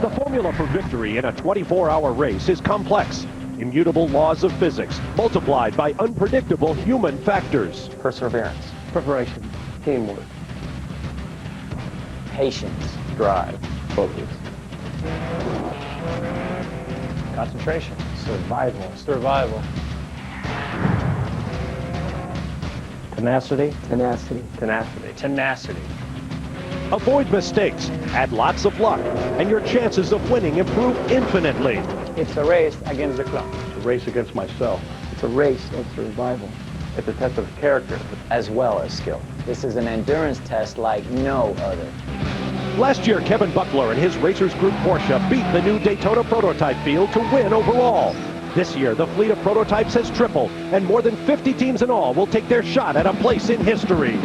The formula for victory in a 24-hour race is complex. Immutable laws of physics multiplied by unpredictable human factors. Perseverance. Preparation. Teamwork. Patience. Drive. Focus. Concentration. Survival. Survival. Tenacity. Tenacity. Tenacity. Tenacity. Avoid mistakes, add lots of luck, and your chances of winning improve infinitely. It's a race against the clock. It's a race against myself. It's a race of survival. It's a test of character. As well as skill. This is an endurance test like no other. Last year, Kevin Buckler and his Racers Group Porsche beat the new Daytona prototype field to win overall. This year, the fleet of prototypes has tripled, and more than 50 teams in all will take their shot at a place in history.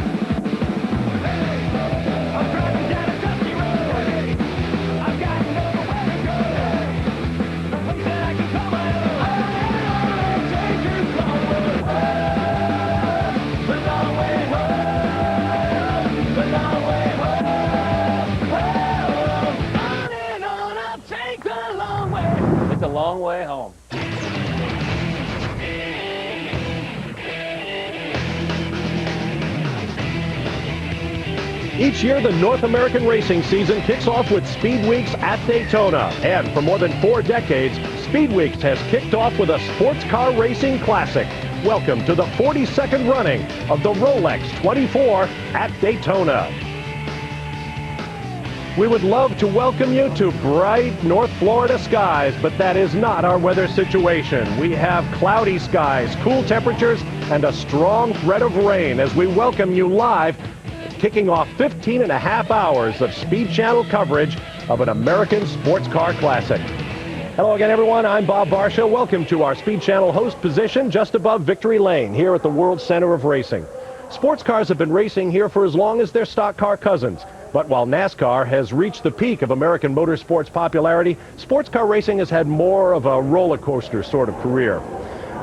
It's a long way home. Each year, the North American racing season kicks off with Speed Weeks at Daytona. And for more than 4 decades, Speed Weeks has kicked off with a sports car racing classic. Welcome to the 42nd running of the Rolex 24 at Daytona. We would love to welcome you to bright North Florida skies, but that is not our weather situation. We have cloudy skies, cool temperatures, and a strong threat of rain as we welcome you live, kicking off 15 and a half hours of Speed Channel coverage of an American sports car classic. Hello again, everyone. I'm Bob Barsha. Welcome to our Speed Channel host position just above Victory Lane here at the World Center of Racing. Sports cars have been racing here for as long as their stock car cousins. But while NASCAR has reached the peak of American motorsports popularity, sports car racing has had more of a roller coaster sort of career.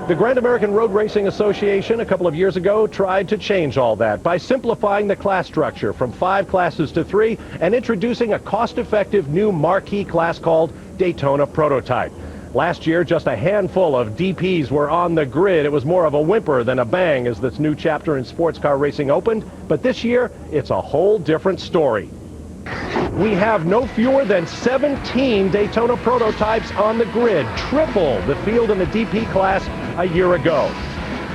The Grand American Road Racing Association a couple of years ago tried to change all that by simplifying the class structure from 5 classes to 3 and introducing a cost-effective new marquee class called Daytona Prototype. Last year, just a handful of DPs were on the grid. It was more of a whimper than a bang as this new chapter in sports car racing opened. But this year, it's a whole different story. We have no fewer than 17 Daytona prototypes on the grid, triple the field in the DP class a year ago.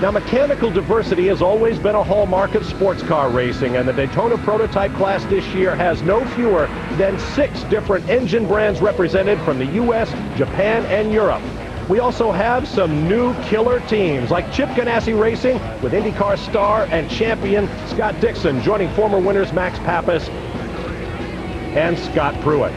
Now, mechanical diversity has always been a hallmark of sports car racing, and the Daytona prototype class this year has no fewer than 6 different engine brands represented from the U.S., Japan, and Europe. We also have some new killer teams like Chip Ganassi Racing with IndyCar star and champion Scott Dixon joining former winners Max Pappas and Scott Pruitt.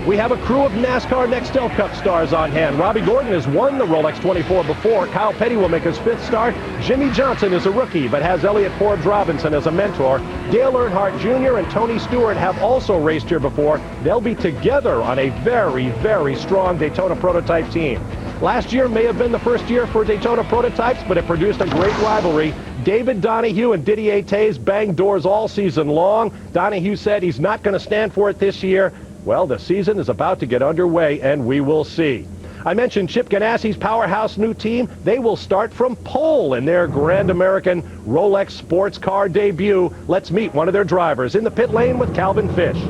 We have a crew of NASCAR Nextel Cup stars on hand. Robbie Gordon has won the Rolex 24 before. Kyle Petty will make his 5th start. Jimmy Johnson is a rookie, but has Elliott Forbes Robinson as a mentor. Dale Earnhardt Jr. and Tony Stewart have also raced here before. They'll be together on a very, very strong Daytona prototype team. Last year may have been the first year for Daytona prototypes, but it produced a great rivalry. David Donahue and Didier Taze banged doors all season long. Donahue said he's not going to stand for it this year. Well, the season is about to get underway, and we will see. I mentioned Chip Ganassi's powerhouse new team. They will start from pole in their Grand American Rolex sports car debut. Let's meet one of their drivers in the pit lane with Calvin Fish.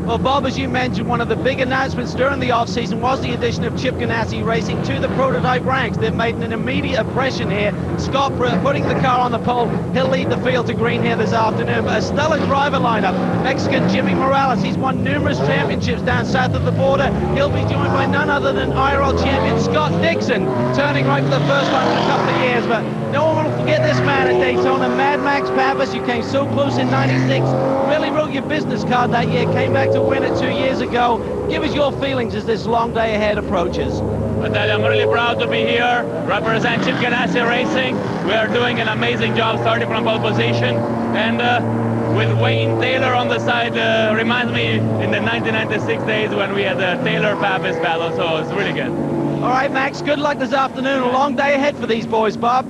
Well, Bob, as you mentioned, one of the big announcements during the off-season was the addition of Chip Ganassi Racing to the prototype ranks. They've made an immediate impression here. Scott Pruitt putting the car on the pole. He'll lead the field to green here this afternoon. But a stellar driver lineup. Mexican Jimmy Morales. He's won numerous championships down south of the border. He'll be joined by none other than IRL champion Scott Dixon, turning right for the first time in a couple of years. But no one will forget this man at Daytona, Mad Max Pappas. You came so close in '96. Really wrote your business card that year. Came back to win it 2 years ago. Give us your feelings as this long day ahead approaches. I tell you, I'm really proud to be here, represent Chip Ganassi Racing. We are doing an amazing job starting from pole position. And with Wayne Taylor on the side, reminds me in the 1996 days when we had the Taylor-Pappas battle, so it's really good. All right, Max, good luck this afternoon. A long day ahead for these boys, Bob.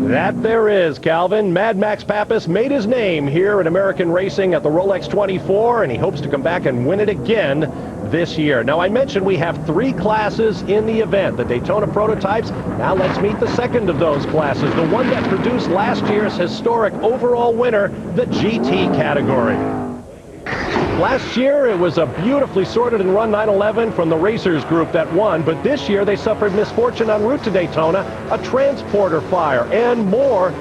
That there is, Calvin. Mad Max Pappas made his name here in American racing at the Rolex 24, and he hopes to come back and win it again this year. Now, I mentioned we have 3 classes in the event, the Daytona prototypes. Now let's meet the second of those classes, the one that produced last year's historic overall winner, the GT category. Last year, it was a beautifully sorted and run 911 from the Racers group that won, but this year they suffered misfortune en route to Daytona, a transporter fire, and more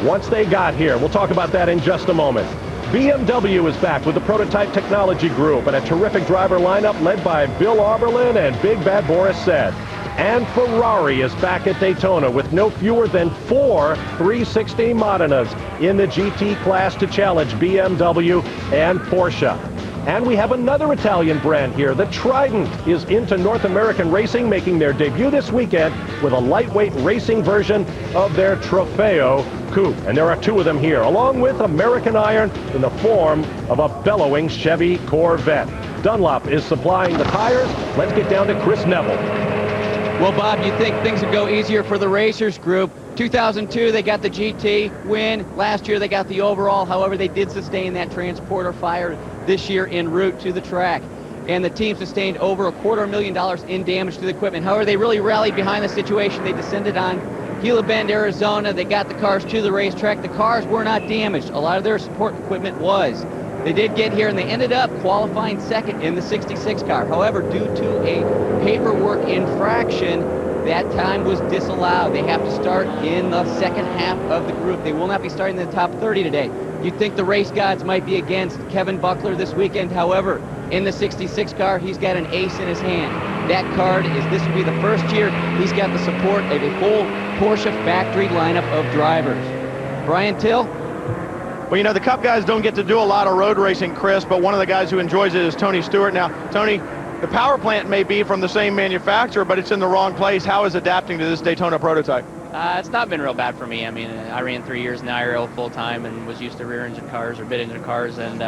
once they got here. We'll talk about that in just a moment. BMW is back with the Prototype Technology Group and a terrific driver lineup led by Bill Auberlin and Big Bad Boris Said. And Ferrari is back at Daytona with no fewer than 4 360 Modenas in the GT class to challenge BMW and Porsche. And we have another Italian brand here. The Trident is into North American racing, making their debut this weekend with a lightweight racing version of their Trofeo coupe. And there are 2 of them here, along with American Iron in the form of a bellowing Chevy Corvette. Dunlop is supplying the tires. Let's get down to Chris Neville. Well, Bob, you'd think things would go easier for the Racers group. 2002, they got the GT win. Last year, they got the overall. However, they did sustain that transporter fire this year en route to the track. And the team sustained over $250,000 in damage to the equipment. However, they really rallied behind the situation. They descended on Gila Bend, Arizona. They got the cars to the racetrack. The cars were not damaged. A lot of their support equipment was. They did get here, and they ended up qualifying second in the 66 car. However, due to a paperwork infraction, that time was disallowed. They have to start in the second half of the group. They will not be starting in the top 30 today. You'd think the race gods might be against Kevin Buckler this weekend. However, in the 66 car, he's got an ace in his hand. That card is, this will be the first year he's got the support of a full Porsche factory lineup of drivers. Brian Till? Well, you know, the Cup guys don't get to do a lot of road racing, Chris, but one of the guys who enjoys it is Tony Stewart. Now, Tony, the power plant may be from the same manufacturer, but it's in the wrong place. How is adapting to this Daytona prototype? It's not been real bad for me. I mean, I ran 3 years in the IRL full-time and was used to rear-engine cars or bit-engine cars, and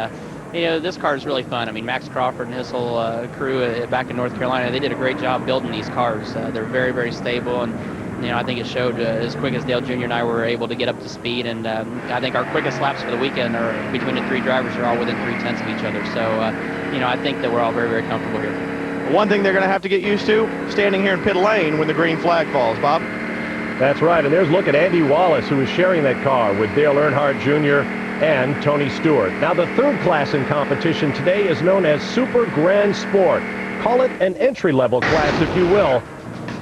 you know, this car is really fun. I mean, Max Crawford and his whole crew back in North Carolina, they did a great job building these cars. They're very, very stable, and you know, I think it showed as quick as Dale Jr. and I were able to get up to speed, and I think our quickest laps for the weekend are between the 3 drivers are all within 3/10 of each other. So, you know, I think that we're all very, very comfortable here. One thing they're going to have to get used to, standing here in pit lane when the green flag falls, Bob. That's right, and there's a look at Andy Wallace, who is sharing that car with Dale Earnhardt Jr. and Tony Stewart. Now, the 3rd class in competition today is known as Super Grand Sport. Call it an entry-level class, if you will,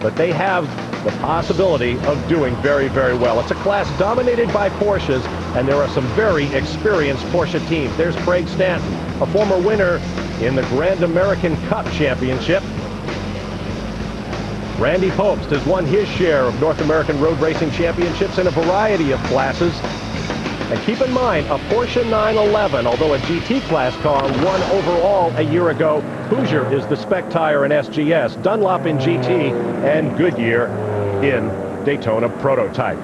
but they have the possibility of doing very, very well. It's a class dominated by Porsches, and there are some very experienced Porsche teams. There's Craig Stanton, a former winner in the Grand American Cup Championship. Randy Pobst has won his share of North American Road Racing Championships in a variety of classes. And keep in mind, a Porsche 911, although a GT class car, won overall a year ago. Hoosier is the spec tire in SGS, Dunlop in GT, and Goodyear in Daytona prototype.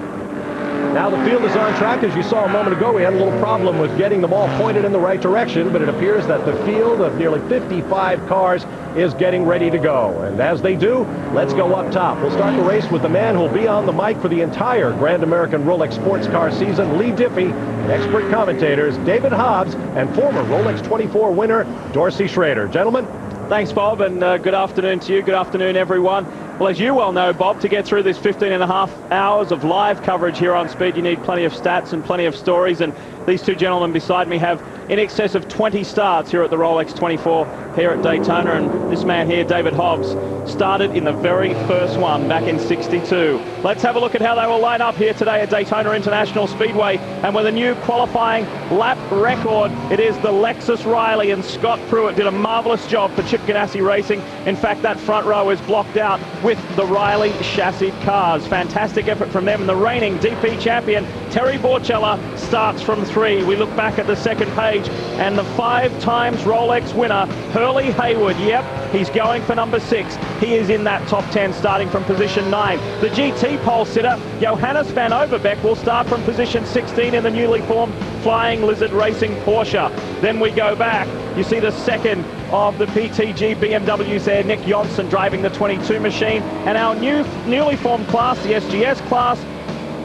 Now the field is on track. As you saw a moment ago, we had a little problem with getting them all pointed in the right direction, but it appears that the field of nearly 55 cars is getting ready to go. And as they do, let's go up top. We'll start the race with the man who'll be on the mic for the entire Grand American Rolex sports car season, Lee Diffie, expert commentators David Hobbs, and former Rolex 24 winner Dorsey Schrader. Gentlemen. Thanks, Bob, and good afternoon to you. Good afternoon, everyone. Well, as you well know, Bob, to get through this 15.5 hours of live coverage here on Speed, you need plenty of stats and plenty of stories, and these 2 gentlemen beside me have in excess of 20 starts here at the Rolex 24 here at Daytona, and this man here, David Hobbs, started in the very first one back in '62. Let's have a look at how they will line up here today at Daytona International Speedway, and with a new qualifying lap record, it is the Lexus Riley, and Scott Pruitt did a marvelous job for Chip Ganassi Racing. In fact, that front row is blocked out with the Riley chassis cars. Fantastic effort from them, and the reigning DP champion, Terry Borchella, starts from 3. We look back at the second page, and the 5 times Rolex winner, Hurley Haywood, yep, he's going for number 6. He is in that top 10, starting from position 9. The GT pole sitter, Johannes van Overbeek, will start from position 16 in the newly formed Flying Lizard Racing Porsche. Then we go back. You see the second of the PTG BMWs there, Nick Johnson driving the 22 machine. And our newly formed class, the SGS class,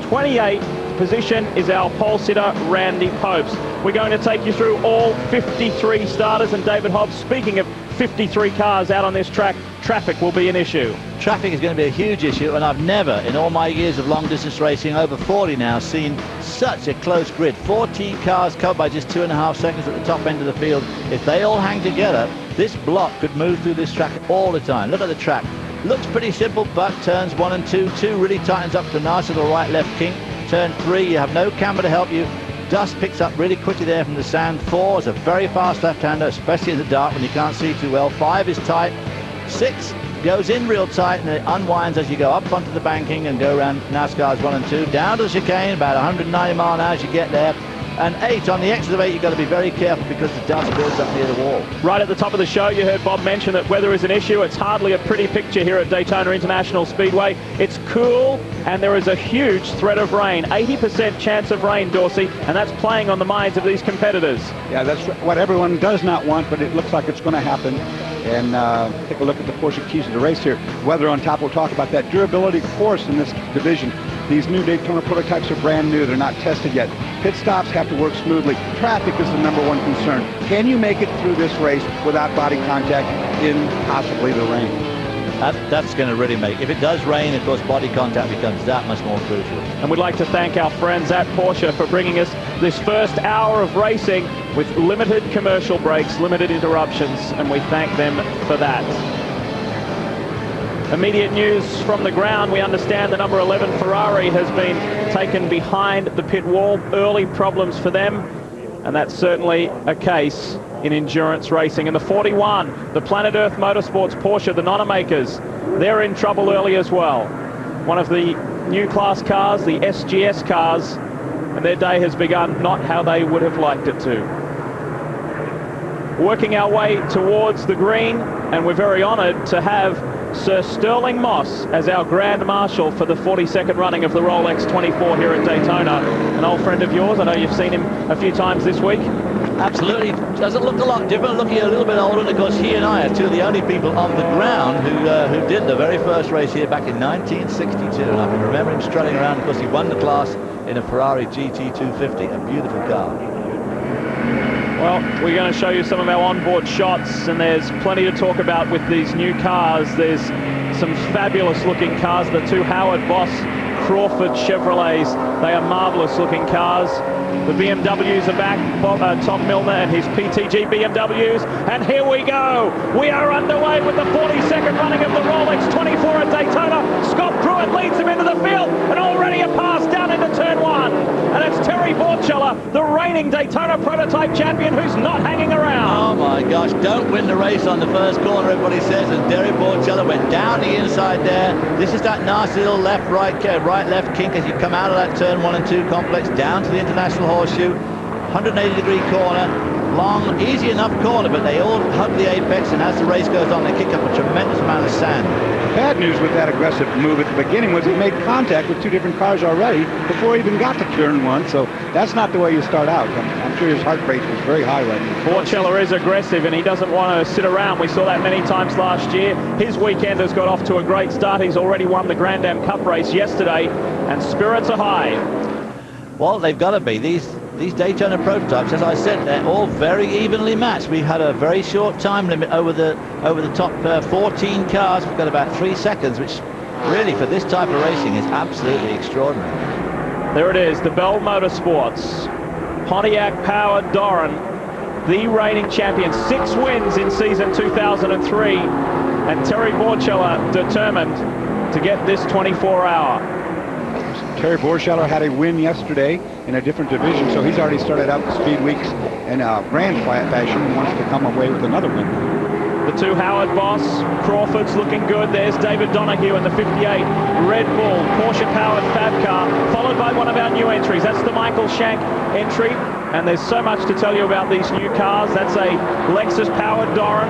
28, position is our pole sitter, Randy Popes. We're going to take you through all 53 starters. And David Hobbs, speaking of 53 cars out on this track, traffic will be an issue. Traffic is going to be a huge issue, and I've never, in all my years of long-distance racing, over 40 now, seen such a close grid. 14 cars covered by just 2.5 seconds at the top end of the field. If they all hang together, this block could move through this track all the time. Look at the track. Looks pretty simple, but turns 1 and 2. 2 really tightens up to nice little right-left kink. Turn 3, you have no camber to help you. Dust picks up really quickly there from the sand. 4 is a very fast left-hander, especially in the dark when you can't see too well. 5 is tight. 6 goes in real tight and it unwinds as you go up onto the banking and go around NASCAR's 1 and 2. Down to the chicane, about 190 mile an hour as you get there. And 8, on the exit of 8, you've got to be very careful because the dust builds up near the wall. Right at the top of the show, you heard Bob mention that weather is an issue. It's hardly a pretty picture here at Daytona International Speedway. It's cool, and there is a huge threat of rain. 80% chance of rain, Dorsey, and that's playing on the minds of these competitors. Yeah, that's what everyone does not want, but it looks like it's going to happen. And take a look at the Porsche keys to the race here. Weather on top, we'll talk about that. Durability, of course, in this division. These new Daytona prototypes are brand new. They're not tested yet. Pit stops have to work smoothly. Traffic is the #1 concern. Can you make it through this race without body contact in possibly the rain? That's going to really make, if it does rain, of course, body contact becomes that much more crucial. And we'd like to thank our friends at Porsche for bringing us this first hour of racing with limited commercial breaks, limited interruptions, and we thank them for that. Immediate news from the ground. We understand the number 11 Ferrari has been taken behind the pit wall. Early problems for them, and that's certainly a case in endurance racing. And the 41, the Planet Earth Motorsports Porsche, the Nonamakers, they're in trouble early as well. One of the new class cars, the SGS cars, and their day has begun not how they would have liked it to. Working our way towards the green, and we're very honoured to have Sir Sterling Moss as our Grand Marshal for the 42nd running of the Rolex 24 here at Daytona. An old friend of yours. I know you've seen him a few times this week. Absolutely. Doesn't look a lot different, looking a little bit older, and of course he and I are two of the only people on the ground who did the very first race here back in 1962, and I can remember him strutting around. Of course, he won the class in a Ferrari GT250, a beautiful car. Well, we're going to show you some of our onboard shots, and there's plenty to talk about with these new cars. There's some fabulous looking cars, the two Howard Boss Crawford Chevrolets. They are marvelous looking cars. The BMWs are back, Tom Milner and his PTG BMWs, and here we go. We are underway with the 42nd running of the Rolex 24 at Daytona. Scott Pruitt leads him into the field, and already a pass down into turn 1. And it's Terry Borchella, the reigning Daytona prototype champion, who's not hanging around. Oh my gosh, don't win the race on the first corner, everybody says, and Terry Borchella went down the inside there. This is that nasty little right-left kink as you come out of that turn 1 and 2 complex down to the International Horseshoe. 180-degree corner, long, easy enough corner, but they all hug the apex, and as the race goes on, they kick up a tremendous amount of sand. Bad news with that aggressive move at the beginning was it made contact with 2 different cars already before he even got to turn 1, so that's not the way you start out. I'm sure his heart rate was very high right now. Borchella is aggressive, and he doesn't want to sit around. We saw that many times last year. His weekend has got off to a great start. He's already won the Grand Am Cup race yesterday, and spirits are high. Well, they've got to be. These Daytona prototypes, as I said, they're all very evenly matched. We've had a very short time limit over the top 14 cars. We've got about 3 seconds, which really for this type of racing is absolutely extraordinary. There it is, the Bell Motorsports Pontiac-powered Doran, the reigning champion, 6 wins in season 2003, and Terry Borchella determined to get this 24-hour. Terry Borchella had a win yesterday in a different division, so he's already started out the speed weeks in a grand fashion and wants to come away with another win. The two Howard Boss Crawfords looking good. There's David Donahue in the 58 Red Bull Porsche-powered Fab car, followed by one of our new entries. That's the Michael Shank entry, and there's so much to tell you about these new cars. That's a Lexus-powered Doran.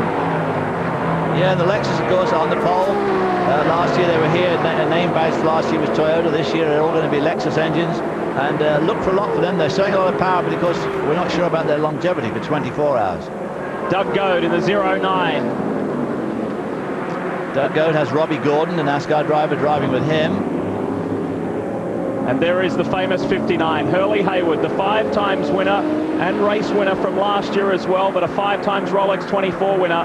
Yeah, the Lexus, of course, on the pole. Last year they were here, name badge last year was Toyota. This year they're all going to be Lexus engines, and look for a lot for them. They're showing a lot of power, but of course we're not sure about their longevity for 24 hours. Doug Goad in the 09. Doug Goad has Robbie Gordon, the NASCAR driver, driving with him. And there is the famous 59, Hurley Hayward, the 5 times winner and race winner from last year as well, but a 5 times Rolex 24 winner.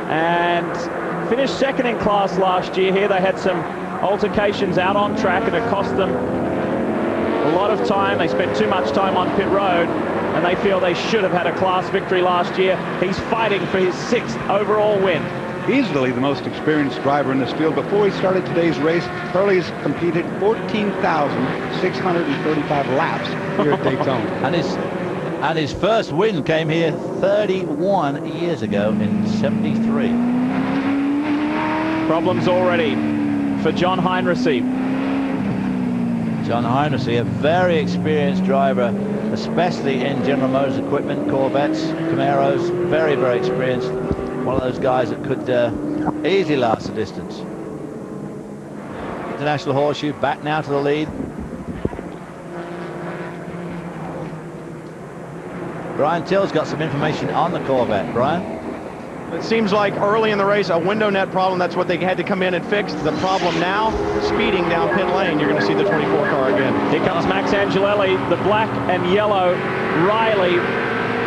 And finished second in class last year. Here they had some altercations out on track, and it cost them a lot of time. They spent too much time on pit road, and they feel they should have had a class victory last year. He's fighting for his 6th overall win. Easily the most experienced driver in this field. Before he started today's race, Hurley's competed 14,635 laps here at Daytona. And his first win came here 31 years ago in '73. Problems already for John Heinrichsey. John Heinrichsey, a very experienced driver, especially in General Motors equipment, Corvettes, Camaros, very, very experienced. One of those guys that could easily last the distance. International Horseshoe back now to the lead. Brian Till's got some information on the Corvette. Brian? It seems like early in the race, a window net problem. That's what they had to come in and fix. The problem now, speeding down pit lane. You're going to see the 24 car again. Here comes Max Angelelli, the black and yellow Riley,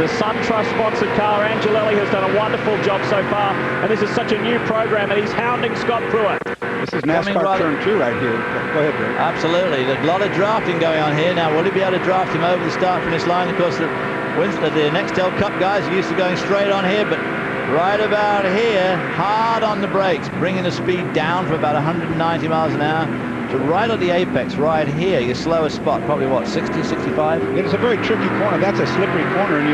the SunTrust sponsored car. Angelelli has done a wonderful job so far, and this is such a new program, and he's hounding Scott Pruitt. This is NASCAR turn 2 right here. Go ahead, Rick. Absolutely. There's a lot of drafting going on here. Now, will he be able to draft him over the start-finish line? Of course, the Nextel Cup guys are used to going straight on here, but right about here, hard on the brakes, bringing the speed down from about 190 miles an hour to right at the apex, right here, your slowest spot, probably what, 60, 65? It's a very tricky corner. That's a slippery corner, and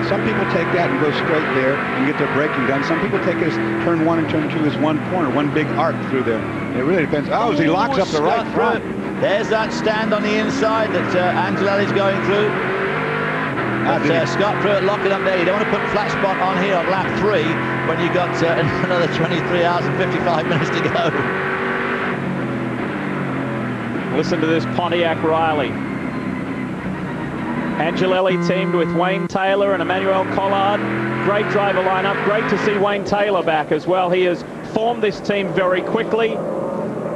some people take that and go straight there and get their braking done. Some people take it as turn 1 and turn 2 as one corner, one big arc through there. It really depends. Oh, as he locks up the right front. There's that stand on the inside that Angelelli's going through. Scott Pruitt locking up there. You don't want to put flat spot on here on lap 3 when you've got another 23 hours and 55 minutes to go. Listen to this Pontiac Riley. Angelelli teamed with Wayne Taylor and Emmanuel Collard. Great driver lineup. Great to see Wayne Taylor back as well. He has formed this team very quickly.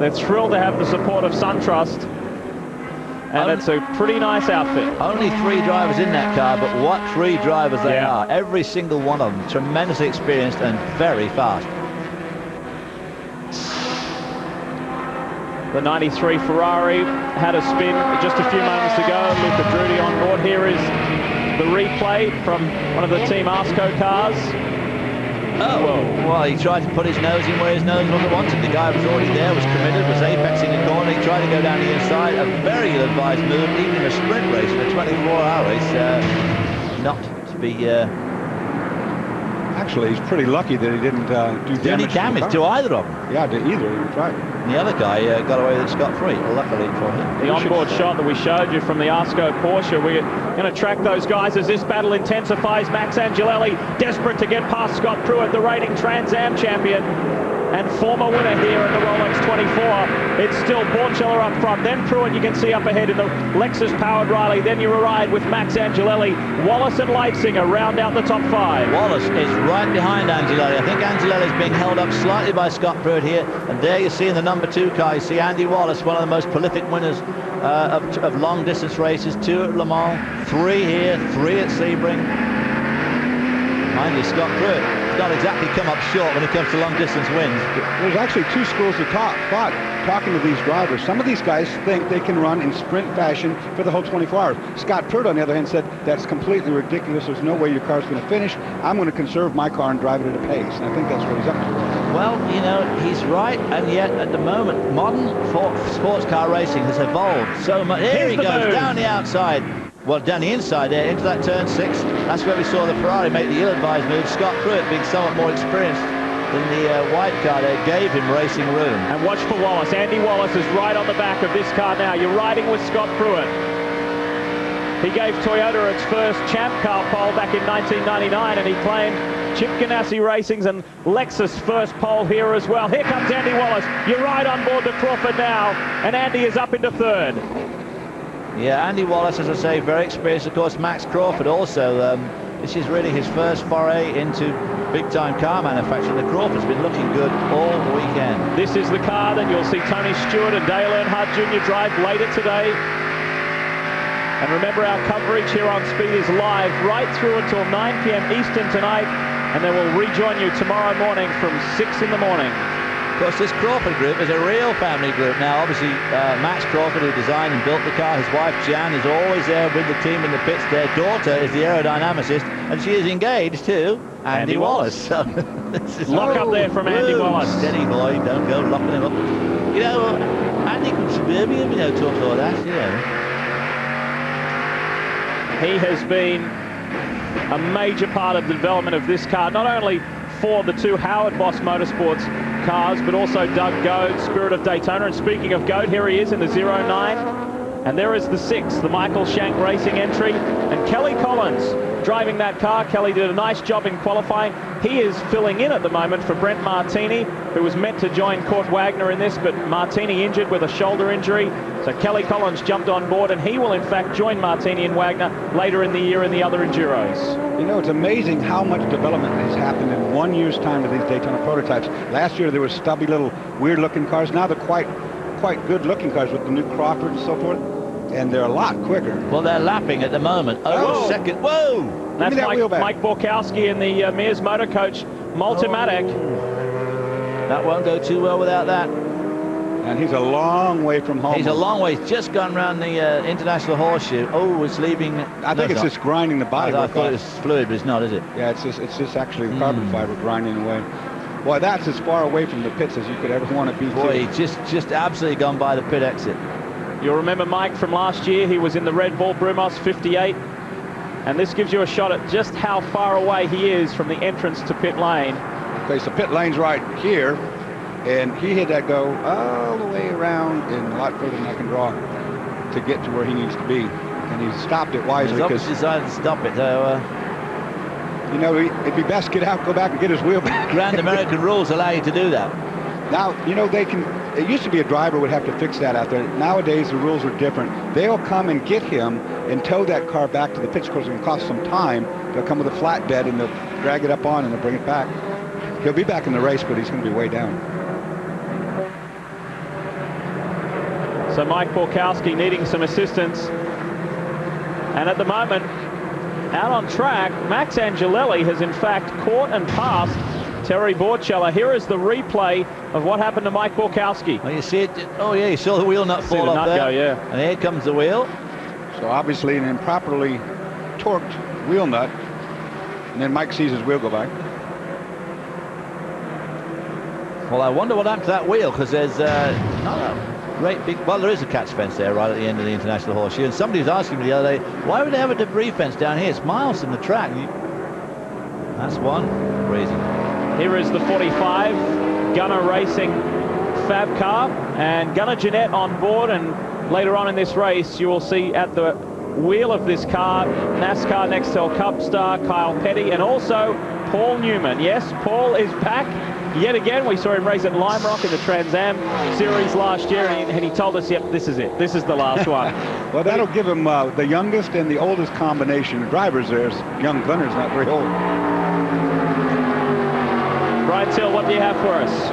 They're thrilled to have the support of SunTrust. And it's a pretty nice outfit. Only 3 drivers in that car, but what 3 drivers they are. Every single one of them tremendously experienced and very fast. The 93 Ferrari had a spin just a few moments ago. Luca Drudi on board. Here is the replay from one of the Team Arsco cars. Oh, well, he tried to put his nose in where his nose wasn't wanted. The guy was already there, was committed, was apexing the corner. He tried to go down the inside. A very ill-advised move, even in a sprint race, in a 24-hour race, not to be... Actually, he's pretty lucky that he didn't do any damage to either of them. Yeah, to either. He was right. And the other guy got away with it scot-free, luckily for him. The onboard shot that we showed you from the Arsco Porsche. We're going to track those guys as this battle intensifies. Max Angelelli desperate to get past Scott Pruitt, the reigning Trans Am champion and former winner here in the Rolex 24. It's still Borchella up front, then Pruitt you can see up ahead in the Lexus-powered Riley. Then you ride with Max Angelelli. Wallace and Leitzinger round out the top 5. Wallace is right behind Angelelli. I think Angelelli is being held up slightly by Scott Pruitt here. And there you see in the number 2 car, you see Andy Wallace, one of the most prolific winners of long-distance races. 2 at Le Mans, 3 here, 3 at Sebring. Mind you, Scott Pruitt not exactly come up short when it comes to long-distance wins. There's actually 2 schools of thought talking to these drivers. Some of these guys think they can run in sprint fashion for the whole 24 hours. Scott Pruitt, on the other hand, said that's completely ridiculous. There's no way your car's going to finish. I'm going to conserve my car and drive it at a pace. And I think that's what he's up to. Well, you know, he's right, and yet at the moment, modern sports car racing has evolved so much. Here he goes, down the outside. Well, down the inside there, into that turn 6. That's where we saw the Ferrari make the ill-advised move. Scott Pruitt, being somewhat more experienced than the white car there, gave him racing room. And watch for Wallace. Andy Wallace is right on the back of this car now. You're riding with Scott Pruitt. He gave Toyota its first champ car pole back in 1999, and he claimed Chip Ganassi Racing's and Lexus first pole here as well. Here comes Andy Wallace. You're right on board the Crawford now, and Andy is up into 3rd. Yeah, Andy Wallace, as I say, very experienced. Of course, Max Crawford also This is really his first foray into big-time car manufacturing. The Crawford's been looking good all weekend. This is the car that you'll see Tony Stewart and Dale Earnhardt Jr. drive later today. And remember, our coverage here on Speed is live right through until 9 p.m. Eastern tonight, and then we'll rejoin you tomorrow morning from 6 in the morning. Of course, this Crawford group is a real family group now. Obviously, Max Crawford, who designed and built the car, his wife Jan is always there with the team in the pits. Their daughter is the aerodynamicist, and she is engaged to Andy Wallace. So this is lock up there from Andy Wallace. Steady boy, don't go locking him up. You know, Andy from Suburbia, you know, talks all that, you know. He has been a major part of the development of this car, not only for the two Howard Boss Motorsports cars, but also Doug Goad, Spirit of Daytona. And speaking of Goad, here he is in the 09. And there is the 6, the Michael Shank Racing entry. And Kelly Collins driving that car. Kelly did a nice job in qualifying. He is filling in at the moment for Brent Martini, who was meant to join Kurt Wagner in this, but Martini injured with a shoulder injury. So Kelly Collins jumped on board, and he will in fact join Martini and Wagner later in the year in the other Enduros. You know, it's amazing how much development has happened in 1 year's time to these Daytona prototypes. Last year there were stubby little weird looking cars. Now they're quite good looking cars with the new Crawford and so forth. And they're a lot quicker. Well, they're lapping at the moment. Oh, second. Whoa! That's Mike Borkowski in the Mears Motor Coach Multimatic. That won't go too well without that. And he's a long way from home. He's a long way. He's just gone around the International Horseshoe. Oh, it's leaving. I think it's just grinding the body. I thought it was fluid, but it's not, is it? Yeah, it's just actually carbon fiber grinding away. Boy, that's as far away from the pits as you could ever want to be. Boy, he's just absolutely gone by the pit exit. You'll remember Mike from last year. He was in the Red Bull Brumos 58. And this gives you a shot at just how far away he is from the entrance to pit lane. Okay, so pit lane's right here. And he had that go all the way around and a lot further than I can draw to get to where he needs to be. And he stopped it wisely. He's obviously decided to stop it, though. You know, it'd be best to get out, go back and get his wheel back. Grand American rules allow you to do that. Now, you know, they can. It used to be a driver would have to fix that out there. Nowadays, the rules are different. They'll come and get him and tow that car back to the pits. Of course, it can cost some time. They'll come with a flatbed and they'll drag it up on and they'll bring it back. He'll be back in the race, but he's going to be way down. So Mike Borkowski needing some assistance. And at the moment, out on track, Max Angelelli has in fact caught and passed Terry Borchella. Here is the replay of what happened to Mike Borkowski. Oh, you see it? Oh, yeah, you saw the wheel nut fall off there. Go, yeah. And here comes the wheel. So obviously an improperly torqued wheel nut. And then Mike sees his wheel go by. Well, I wonder what happened to that wheel, because there's not a great big... Well, there is a catch fence there right at the end of the International Horseshoe. And somebody was asking me the other day, why would they have a debris fence down here? It's miles from the track. That's one reason. Here is the 45 Gunner Racing Fab car, and Gunner Jeanette on board, and later on in this race you will see at the wheel of this car NASCAR Nextel Cup star Kyle Petty, and also Paul Newman. Yes, Paul is back yet again. We saw him race at Lime Rock in the Trans Am Series last year, and he told us, yep, this is it. This is the last one. Well, that'll give him the youngest and the oldest combination of drivers. There's young Gunner's not very old. Brian Till, what do you have for us?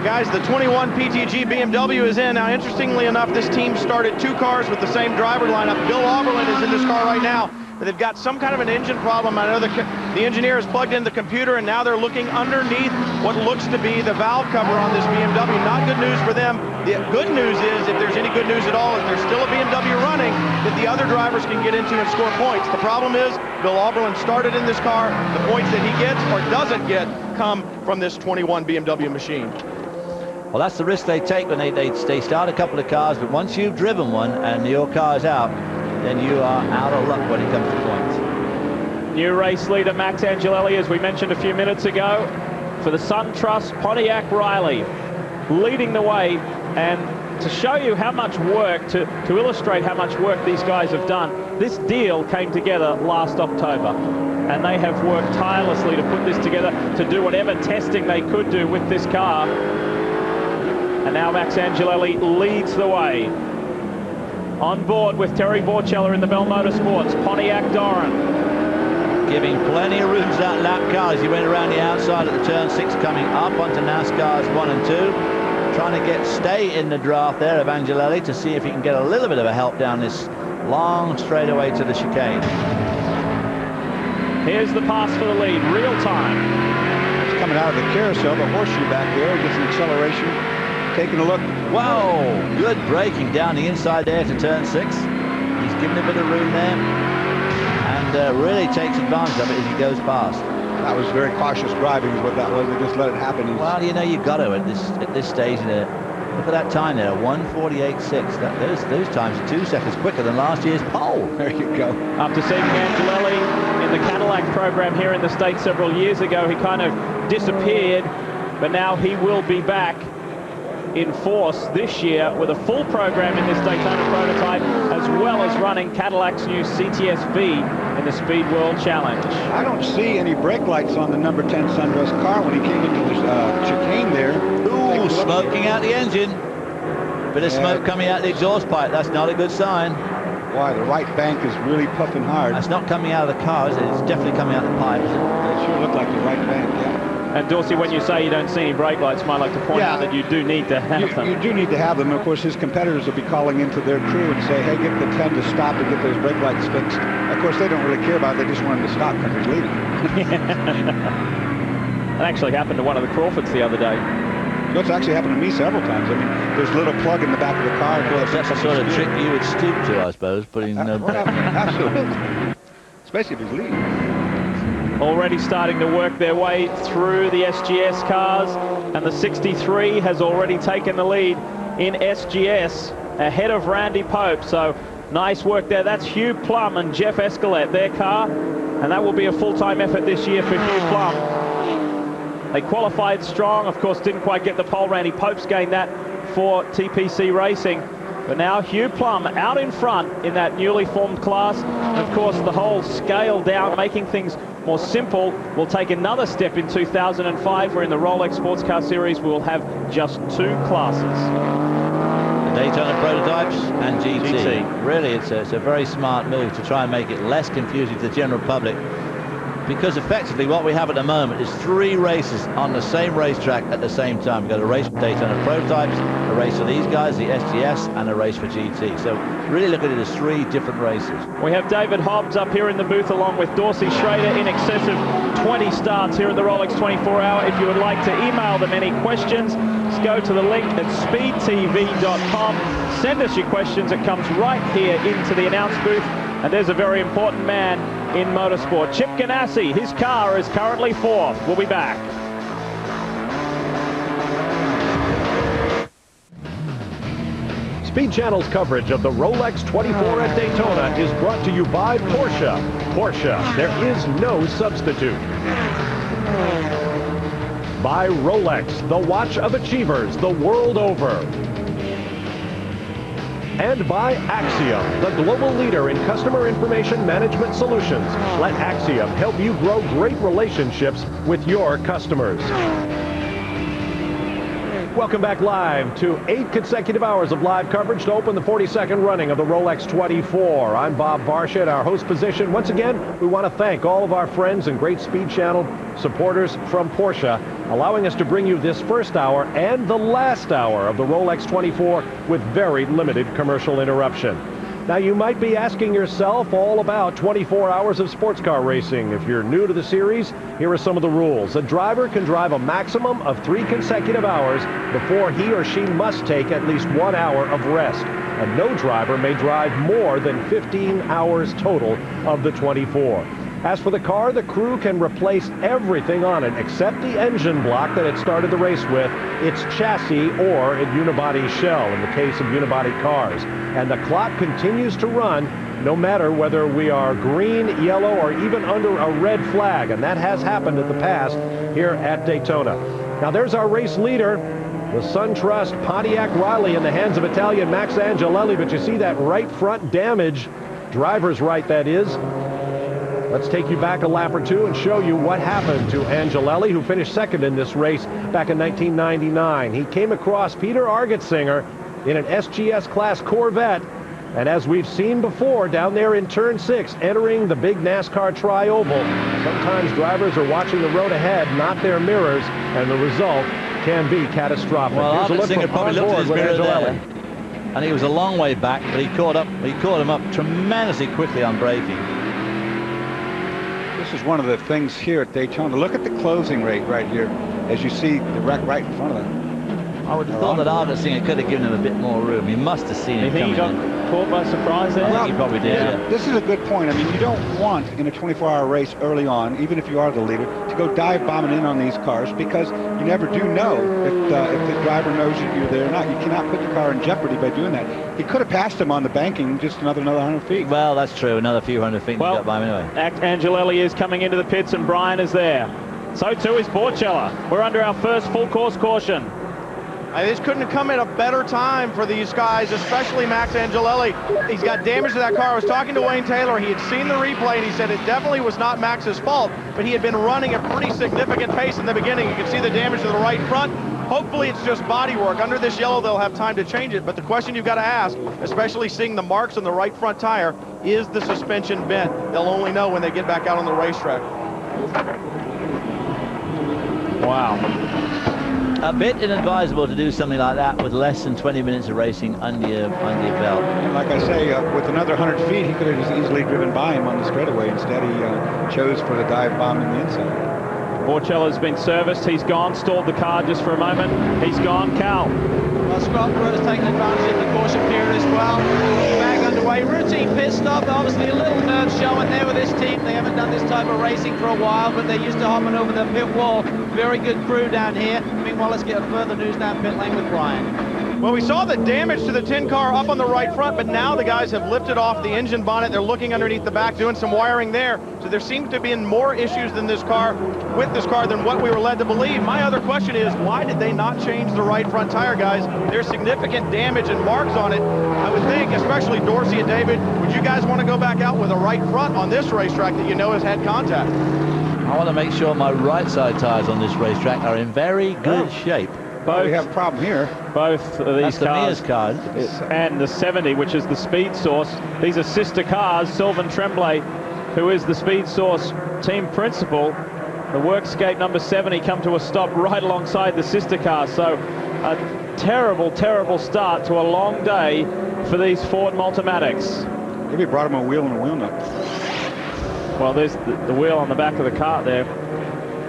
Guys, the 21 PTG BMW is in. Now, interestingly enough, this team started 2 cars with the same driver lineup. Bill Auberland is in this car right now, but they've got some kind of an engine problem. I know the engineer is plugged in the computer, and now they're looking underneath what looks to be the valve cover on this BMW. Not good news for them. The good news is, if there's any good news at all, is there's still a BMW running that the other drivers can get into and score points. The problem is, Bill Auberland started in this car. The points that he gets or doesn't get come from this 21 BMW machine. Well, that's the risk they take when they start a couple of cars, but once you've driven one and your car's out, then you are out of luck when it comes to points. New race leader Max Angelelli, as we mentioned a few minutes ago, for the SunTrust Pontiac Riley, leading the way. And to show you how much work, to illustrate how much work these guys have done, this deal came together last October. And they have worked tirelessly to put this together, to do whatever testing they could do with this car. And now Max Angelelli leads the way. On board with Terry Borchella in the Bell Motorsports, Pontiac Doran. giving plenty of room to that lap car as he went around the outside at the turn 6, coming up onto NASCAR's 1 and 2. Trying to stay in the draft there of Angelelli to see if he can get a little bit of a help down this long straightaway to the chicane. Here's the pass for the lead, real time. It's coming out of the carousel, the horseshoe back there, gets an acceleration. Taking a look. Whoa, good braking down the inside there to turn 6. He's given a bit of room there and really takes advantage of it as he goes past. That was very cautious driving is what that was. They just let it happen. Well, you know, you got to at this stage. Look at that time there, 1:48.6. Those times are 2 seconds quicker than last year's pole. There you go. After seeing Angelelli in the Cadillac program here in the States several years ago, he kind of disappeared, but now he will be back in force this year with a full program in this Daytona prototype, as well as running Cadillac's new CTS-V in the Speed World Challenge. I don't see any brake lights on the number 10 Sundress car when he came into the chicane there. Ooh, smoking out the engine. Bit of smoke coming out the exhaust pipe. That's not a good sign. Why, the right bank is really puffing hard. That's not coming out of the car, is it? It's definitely coming out of the pipe. It sure looked like the right bank, yeah. And Dorsey, when you say you don't see any brake lights, might like to point out that you do need to have them. You do need to have them. Of course, his competitors will be calling into their crew and say, hey, get the 10 to stop and get those brake lights fixed. Of course, they don't really care about it. They just want him to stop because he's leaving. That actually happened to one of the Crawfords the other day. So it's actually happened to me several times. I mean, there's a little plug in the back of the car. Of course, that's the sort of trick you would stoop to, I suppose, putting absolutely. Especially if he's leaving. Already starting to work their way through the SGS cars, and the 63 has already taken the lead in SGS ahead of Randy Pope. So nice work there. That's Hugh Plum and Jeff Escalette, their car, and that will be a full-time effort this year for Hugh Plum. They qualified strong, of course didn't quite get the pole. Randy Pope's gained that for TPC Racing. But now Hugh Plum out in front in that newly formed class. And of course, the whole scale down, making things more simple, will take another step in 2005, where in the Rolex Sports Car Series we will have just 2 classes. The Daytona prototypes and GT. Really, it's a very smart move to try and make it less confusing to the general public, because effectively what we have at the moment is 3 races on the same racetrack at the same time. We've got a race for Daytona prototypes, a race for these guys, the SGS, and a race for GT. So really look at it as 3 different races. We have David Hobbs up here in the booth along with Dorsey Schrader, in excess of 20 starts here at the Rolex 24 Hour. If you would like to email them any questions, just go to the link at speedtv.com. Send us your questions. It comes right here into the announce booth. And there's a very important man in motorsport. Chip Ganassi, his car is currently 4th. We'll be back. Speed Channel's coverage of the Rolex 24 at Daytona is brought to you by Porsche. Porsche, there is no substitute. By Rolex, the watch of achievers the world over. And by Axiom, the global leader in customer information management solutions. Let Axiom help you grow great relationships with your customers. Welcome back live to 8 consecutive hours of live coverage to open the 42nd running of the Rolex 24. I'm Bob Varsha at our host position. Once again, we want to thank all of our friends and great Speed Channel supporters from Porsche, allowing us to bring you this first hour and the last hour of the Rolex 24 with very limited commercial interruption. Now, you might be asking yourself all about 24 hours of sports car racing. If you're new to the series, here are some of the rules. A driver can drive a maximum of 3 consecutive hours before he or she must take at least 1 hour of rest. And no driver may drive more than 15 hours total of the 24. As for the car, the crew can replace everything on it except the engine block that it started the race with, its chassis, or a unibody shell in the case of unibody cars. And the clock continues to run no matter whether we are green, yellow, or even under a red flag. And that has happened in the past here at Daytona. Now there's our race leader, the SunTrust Pontiac Riley, in the hands of Italian Max Angelelli. But you see that right front damage, driver's right that is. Let's take you back a lap or two and show you what happened to Angelelli, who finished second in this race back in 1999. He came across Peter Argetsinger in an SGS class Corvette, And as we've seen before down there in turn 6, entering the big NASCAR tri-oval, sometimes drivers are watching the road ahead, not their mirrors, and the result can be catastrophic. Well, Here's a look Singer from probably looked at his with mirror Angelelli. there, and he was a long way back, but he caught him up tremendously quickly on braking. This is one of the things here at Daytona. Look at the closing rate right here, as you see the wreck right in front of them. I would have thought that Argus Singer could have given him a bit more room. He must have seen You him think he coming got in. caught by surprise there? I think he probably did, yeah. This is a good point. I mean, you don't want in a 24-hour race early on, even if you are the leader, to go dive bombing in on these cars, because you never do know if the driver knows that you're there or not. You cannot put the car in jeopardy by doing that. He could have passed him on the banking just another 100 feet. Well, that's true. Another few hundred feet Well, to go by him anyway. Angelelli is coming into the pits and Brian is there. So too is Borchella. We're under our first full course caution. This couldn't have come at a better time for these guys, especially Max Angelelli. He's got damage to that car. I was talking to Wayne Taylor. He had seen the replay, and he said it definitely was not Max's fault, but he had been running a pretty significant pace in the beginning. You can see the damage to the right front. Hopefully it's just body work. Under this yellow, they'll have time to change it, but the question you've got to ask, especially seeing the marks on the right front tire, is the suspension bent? They'll only know when they get back out on the racetrack. Wow. A bit inadvisable to do something like that with less than 20 minutes of racing under your belt. And like I say, with another 100 feet, he could have just easily driven by him on the straightaway. Instead, he chose for the dive bomb in the inside. Borchella's been serviced. He's gone. Stalled the car just for a moment. He's gone. Cal. Well, Scott Pruitt has taken advantage of the caution period as well. Back underway. Routine pit stop. Obviously a little nerve showing there with this team. They haven't done this type of racing for a while, but they're used to hopping over the pit wall. Very good crew down here. Meanwhile, let's get further news down pit lane with Brian. Well, we saw the damage to the tin car up on the right front, but now the guys have lifted off the engine bonnet. They're looking underneath the back, doing some wiring there. So there seems to be more issues than this car, with this car, than what we were led to believe. My other question is, why did they not change the right front tire, guys? There's significant damage and marks on it. I would think, especially Dorsey and David, would you guys want to go back out with a right front on this racetrack that you know has had contact? I want to make sure my right side tires on this racetrack are in very good shape. We have a problem here. Both of these That's cars, the Mears car. and the 70, which is the Speed Source. These are sister cars. Sylvain Tremblay, who is the Speed Source team principal. The Workscape number 70 come to a stop right alongside the sister car. So a terrible, terrible start to a long day for these Ford Multimatics. Maybe brought him a wheel and a wheel nut. Well, there's the wheel on the back of the cart there.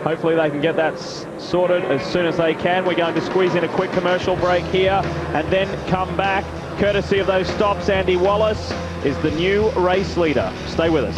Hopefully they can get that sorted as soon as they can. We're going to squeeze in a quick commercial break here and then come back. Courtesy of those stops, Andy Wallace is the new race leader. Stay with us.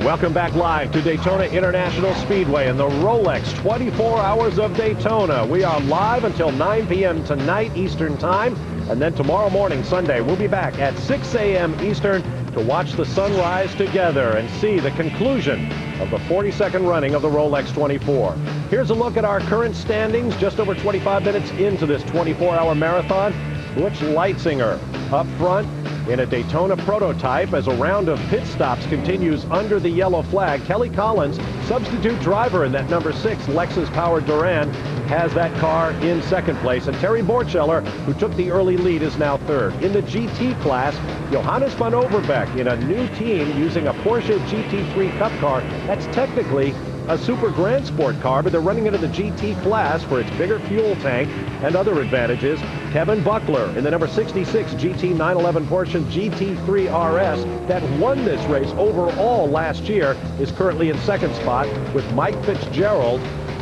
Welcome back live to Daytona International Speedway and the Rolex 24 Hours of Daytona. We are live until 9 p.m. tonight Eastern Time, and then tomorrow morning, Sunday, we'll be back at 6 a.m. Eastern to watch the sunrise together and see the conclusion of the 42nd running of the Rolex 24. Here's a look at our current standings just over 25 minutes into this 24-hour marathon. Butch Leitzinger up front in a Daytona prototype as a round of pit stops continues under the yellow flag. Kelly Collins, substitute driver in that number 6 Lexus-powered Duran, has that car in second place. And Terry Borcheller, who took the early lead, is now third. In the GT class, Johannes van Overbeek in a new team using a Porsche GT3 Cup car. That's technically a Super Grand Sport car, but they're running it in the GT class for its bigger fuel tank and other advantages. Kevin Buckler in the number 66 GT 911 Porsche GT3 RS that won this race overall last year is currently in second spot, with Mike Fitzgerald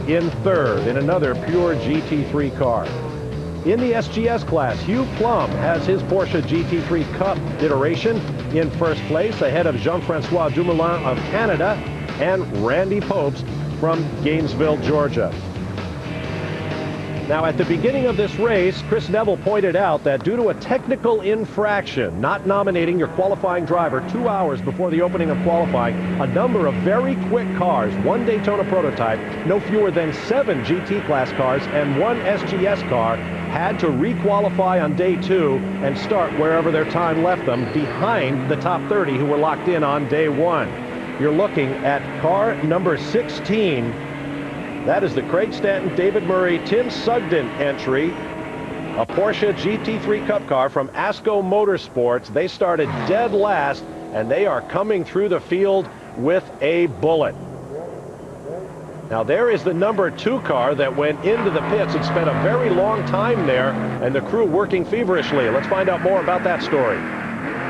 in third in another pure GT3 car. In the SGS class, Hugh Plum has his Porsche GT3 Cup iteration in first place, ahead of Jean-Francois Dumoulin of Canada and Randy Popes from Gainesville, Georgia. Now, at the beginning of this race, Chris Neville pointed out that due to a technical infraction, not nominating your qualifying driver 2 hours before the opening of qualifying, a number of very quick cars, one Daytona prototype, no fewer than 7 GT class cars, and 1 SGS car had to re-qualify on day 2 and start wherever their time left them, behind the top 30 who were locked in on day 1. You're looking at car number 16 That is the Craig Stanton, David Murray, Tim Sugden entry. A Porsche GT3 Cup car from ASCO Motorsports. They started dead last, and they are coming through the field with a bullet. Now there is the number 2 car that went into the pits and spent a very long time there, and the crew working feverishly. Let's find out more about that story.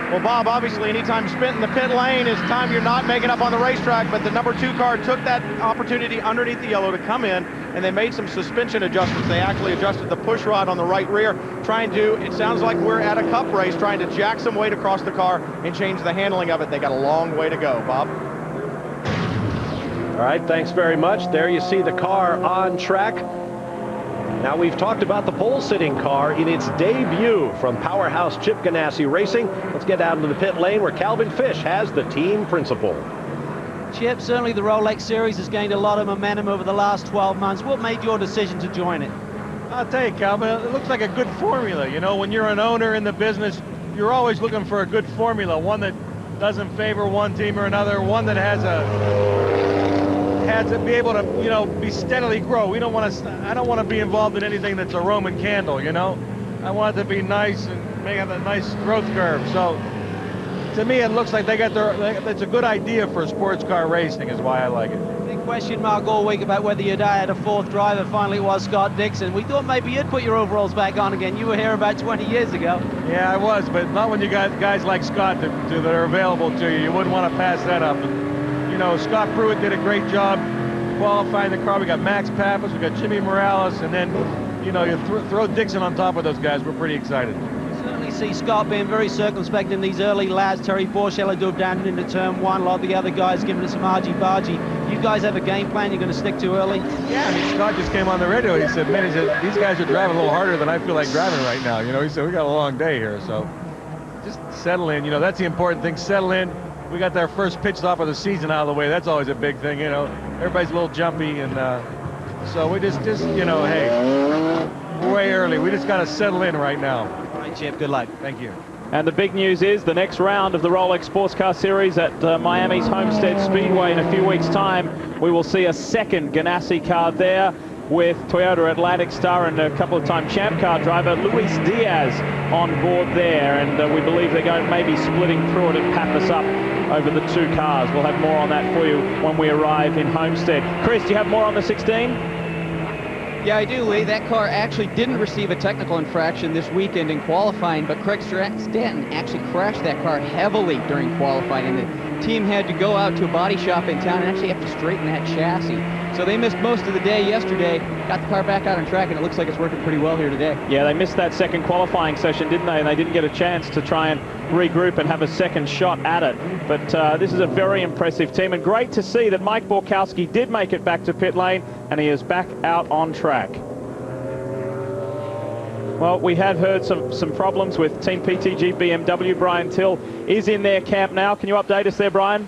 Well, Bob, obviously any time spent in the pit lane is time you're not making up on the racetrack, but the number 2 car took that opportunity underneath the yellow to come in, and they made some suspension adjustments. They actually adjusted the push rod on the right rear, trying to, it sounds like we're at a cup race, trying to jack some weight across the car and change the handling of it. They got a long way to go, Bob. All right, thanks very much. There you see the car on track. Now, we've talked about the pole-sitting car in its debut from powerhouse Chip Ganassi Racing. Let's get out into the pit lane where Calvin Fish has the team principal. Chip, certainly the Rolex series has gained a lot of momentum over the last 12 months. What made your decision to join it? I'll tell you, Calvin, it looks like a good formula. You know, when you're an owner in the business, you're always looking for a good formula, one that doesn't favor one team or another, one that has to be able to, you know, be steadily grow. I don't want to be involved in anything that's a Roman candle, you know. I want it to be nice and make a nice growth curve. So to me, it looks like it's a good idea for sports car racing is why I like it. Big question mark all week about whether you'd had a 4th driver. Finally, it was Scott Dixon. We thought maybe you'd put your overalls back on again. You were here about 20 years ago. Yeah, I was, but not when you got guys like Scott that are available to you. You wouldn't want to pass that up. You know, Scott Pruitt did a great job qualifying the car. We got Max Pappas, we got Jimmy Morales, and then, you know, you throw Dixon on top of those guys. We're pretty excited. You certainly see Scott being very circumspect in these early lads. Terry Borshello dove down into turn 1. A lot of the other guys giving it some argy-bargy. You guys have a game plan you're going to stick to early? Yeah, I mean, Scott just came on the radio. He said, man, these guys are driving a little harder than I feel like driving right now. You know, he said, we got a long day here, so just settle in. You know, that's the important thing, settle in. We got their first pitch off of the season out of the way. That's always a big thing, you know. Everybody's a little jumpy, and so we just, you know, hey, we're way early. We just got to settle in right now. All right, Chip, good luck. Thank you. And the big news is the next round of the Rolex Sports Car Series at Miami's Homestead Speedway in a few weeks' time. We will see a second Ganassi car there with Toyota Atlantic Star and a couple of time champ car driver Luis Diaz on board there, and we believe they're going maybe splitting through it and pack us up over the 2 cars. We'll have more on that for you when we arrive in Homestead. Chris, do you have more on the 16? Yeah, I do, Lee. That car actually didn't receive a technical infraction this weekend in qualifying, but Craig Stanton actually crashed that car heavily during qualifying, and the team had to go out to a body shop in town and actually have to straighten that chassis. So they missed most of the day yesterday, got the car back out on track, and it looks like it's working pretty well here today. Yeah, they missed that second qualifying session, didn't they? And they didn't get a chance to try and regroup and have a second shot at it. But this is a very impressive team, and great to see that Mike Borkowski did make it back to pit lane, and he is back out on track. Well, we had heard some problems with Team PTG BMW. Brian Till is in their camp now. Can you update us there, Brian?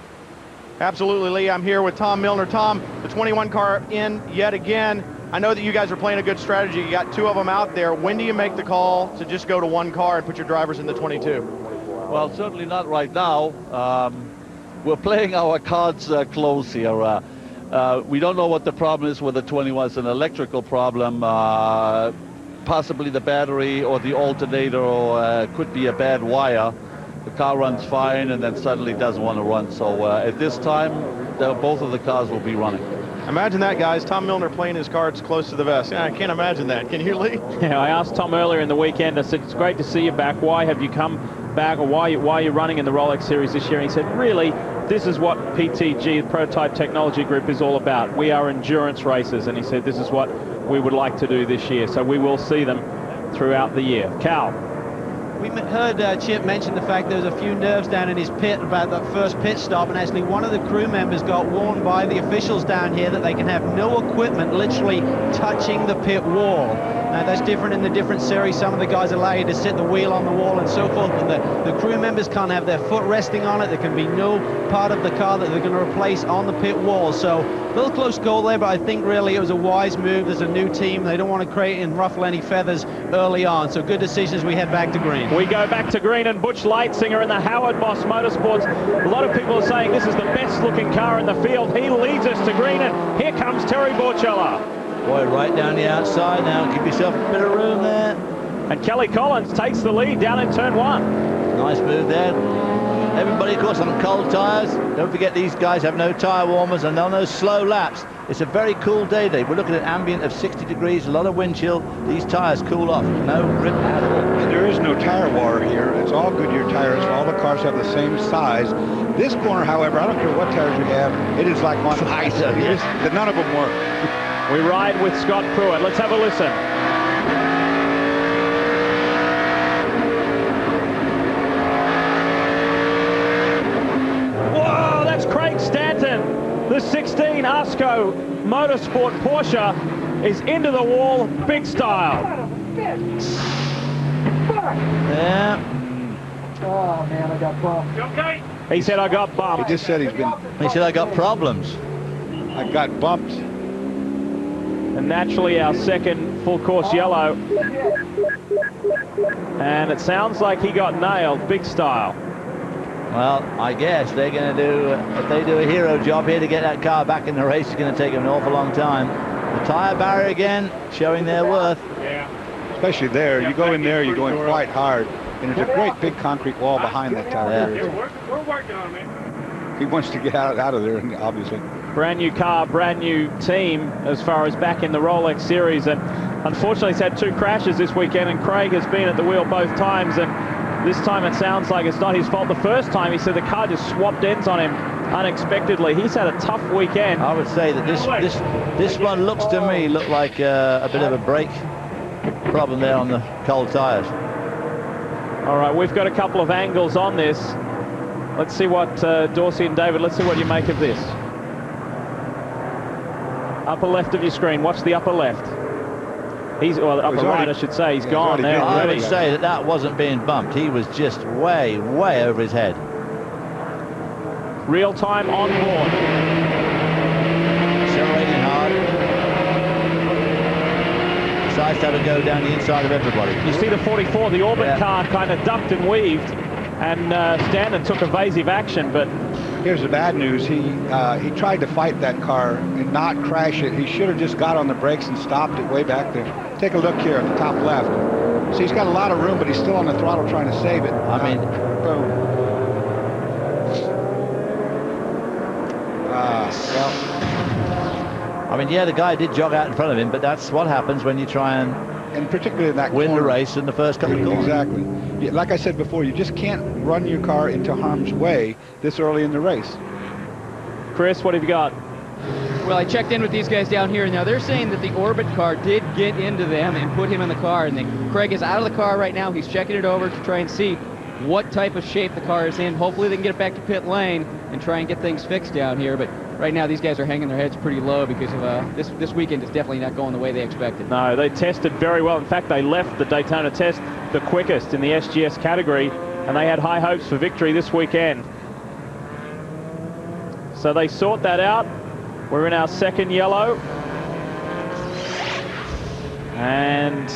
Absolutely, Lee. I'm here with Tom Milner. Tom, the 21 car in yet again. I know that you guys are playing a good strategy. You got 2 of them out there. When do you make the call to just go to 1 car and put your drivers in the 22? Well, certainly not right now. We're playing our cards close here. We don't know what the problem is with the 21. It's an electrical problem. Possibly the battery or the alternator, or could be a bad wire. The car runs fine and then suddenly doesn't want to run. So at this time, both of the cars will be running. Imagine that, guys. Tom Milner playing his cards close to the vest. Yeah, I can't imagine that. Can you, Lee? Yeah, I asked Tom earlier in the weekend. I said, it's great to see you back. Why have you come back, or why are you running in the Rolex Series this year? And he said, really, this is what PTG, the Prototype Technology Group, is all about. We are endurance racers. And he said, this is what we would like to do this year. So we will see them throughout the year. Cal. We heard Chip mention the fact there was a few nerves down in his pit about that first pit stop, and actually one of the crew members got warned by the officials down here that they can have no equipment literally touching the pit wall. Now, that's different in the different series. Some of the guys allow you to sit the wheel on the wall and so forth, and the crew members can't have their foot resting on it. There can be no part of the car that they're going to replace on the pit wall. So a little close call there, but I think really it was a wise move. There's a new team. They don't want to create and ruffle any feathers early on. So good decision as we head back to green. We go back to green, and Butch Leitzinger in the Howard Boss Motorsports. A lot of people are saying this is the best looking car in the field. He leads us to green, and here comes Terry Borchella. Boy, right down the outside now. Give yourself a bit of room there. And Kelly Collins takes the lead down in turn 1. Nice move there. Everybody, of course, on cold tyres. Don't forget these guys have no tyre warmers and on those slow laps. It's a very cool day today. We're looking at ambient of 60 degrees, a lot of wind chill. These tyres cool off, no grip at all. And there is no tire war here. It's all Goodyear tires. All the cars have the same size. This corner, however, I don't care what tires you have, it is like one ice. None of them work. We ride with Scott Pruitt. Let's have a listen. Whoa, that's Craig Stanton. The 16 Asco Motorsport Porsche is into the wall, big style. Yeah. Oh man, I got bumped. Okay. He said, I got bumped. He just said He said, I got problems. I got bumped. And naturally our second full course yellow. And it sounds like he got nailed, big style. Well, I guess they're going to do, if they do a hero job here to get that car back in the race, it's going to take them an awful long time. The tyre barrier again, showing their worth. Especially there. You go in there, you're going quite hard. And there's a great big concrete wall behind that tire barrier. We're working on it. He wants to get out of there, obviously. Brand new car, brand new team as far as back in the Rolex series, and unfortunately he's had 2 crashes this weekend, and Craig has been at the wheel both times, and this time it sounds like it's not his fault. The first time he said the car just swapped ends on him unexpectedly. He's had a tough weekend. I would say that this one looks to me like a bit of a brake problem there on the cold tires. All right, we've got a couple of angles on this. Let's see what Dorsey and David, let's see what you make of this. Upper left of your screen, watch the upper left. Well, upper right, I should say. He's gone now. I would say that wasn't being bumped. He was just way over his head. Real time on board. Accelerating hard. Decides to have a go down the inside of everybody. You see the 44, the Orbit car kind of ducked and weaved, and Stanton took evasive action, but here's the bad news. He tried to fight that car and not crash it. He should have just got on the brakes and stopped it way back there. Take a look here at the top left. See, he's got a lot of room, but he's still on the throttle trying to save it. I mean, boom. I mean, yeah, the guy did jog out in front of him, but that's what happens when you try and particularly in that win corner. the race in the first couple of corners. Exactly. Yeah, like I said before, you just can't run your car into harm's way this early in the race. Chris, what have you got? Well, I checked in with these guys down here. Now, they're saying that the Orbit car did get into them and put him in the car. And Craig is out of the car right now. He's checking it over to try and see what type of shape the car is in. Hopefully, they can get it back to pit lane and try and get things fixed down here. But right now, these guys are hanging their heads pretty low because of this weekend is definitely not going the way they expected. No, they tested very well. In fact, they left the Daytona test the quickest in the SGS category, and they had high hopes for victory this weekend. So they sort that out. We're in our second yellow. And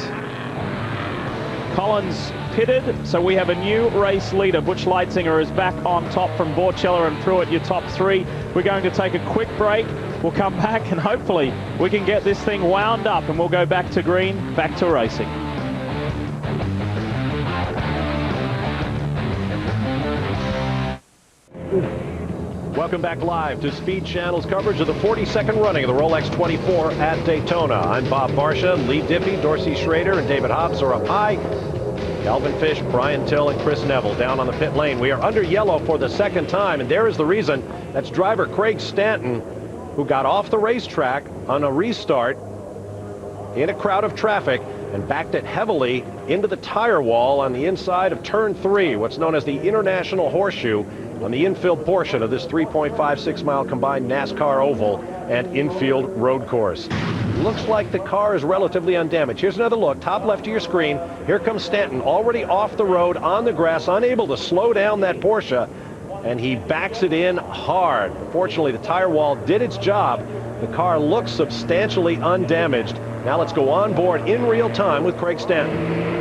Collins pitted, so we have a new race leader. Butch Leitzinger is back on top from Borchella and Pruitt, your top 3. We're going to take a quick break. We'll come back and hopefully we can get this thing wound up, and we'll go back to green, back to racing. Welcome back live to Speed Channel's coverage of the 42nd running of the Rolex 24 at Daytona. I'm Bob Barsha, Lee Diffie, Dorsey Schrader, and David Hobbs are up high. Calvin Fish, Brian Till, and Chris Neville down on the pit lane. We are under yellow for the second time, and there is the reason. That's driver Craig Stanton, who got off the racetrack on a restart in a crowd of traffic and backed it heavily into the tire wall on the inside of turn 3, what's known as the International Horseshoe, on the infield portion of this 3.56 mile combined NASCAR oval and infield road course. Looks like the car is relatively undamaged. Here's another look, top left of your screen. Here comes Stanton, already off the road, on the grass, unable to slow down that Porsche, and he backs it in hard. Fortunately, the tire wall did its job. The car looks substantially undamaged. Now let's go on board in real time with Craig Stanton.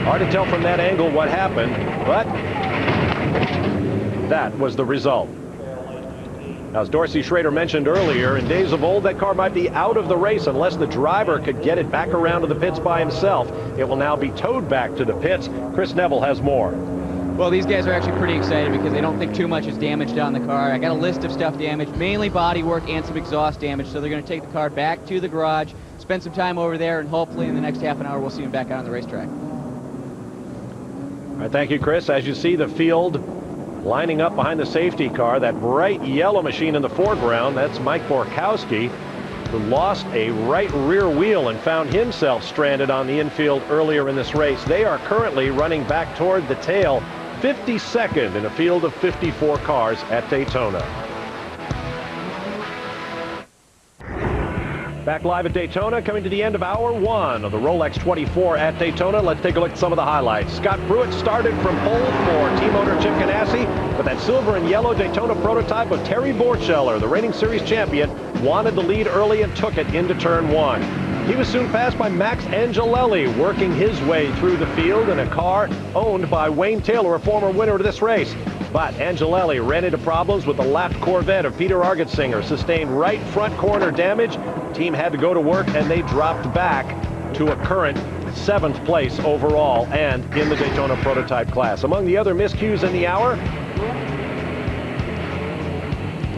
Hard to tell from that angle what happened, but that was the result. Now, as Dorsey Schrader mentioned earlier, in days of old, that car might be out of the race unless the driver could get it back around to the pits by himself. It will now be towed back to the pits. Chris Neville has more. Well, these guys are actually pretty excited because they don't think too much is damaged on the car. I got a list of stuff damaged, mainly bodywork and some exhaust damage, so they're going to take the car back to the garage, spend some time over there, and hopefully in the next half an hour we'll see them back out on the racetrack. All right, thank you, Chris. As you see the field lining up behind the safety car, that bright yellow machine in the foreground, that's Mike Borkowski, who lost a right rear wheel and found himself stranded on the infield earlier in this race. They are currently running back toward the tail, 52nd in a field of 54 cars at Daytona. Back live at Daytona, coming to the end of hour one of the Rolex 24 at Daytona. Let's take a look at some of the highlights. Scott Pruitt started from pole for team owner Chip Ganassi, but that silver and yellow Daytona prototype of Terry Borcheller, the reigning series champion, wanted the lead early and took it into turn one. He was soon passed by Max Angelelli, working his way through the field in a car owned by Wayne Taylor, a former winner of this race. But Angelelli ran into problems with the lapped Corvette of Peter Argetsinger, sustained right front corner damage. The team had to go to work, and they dropped back to a current 7th place overall and in the Daytona prototype class. Among the other miscues in the hour,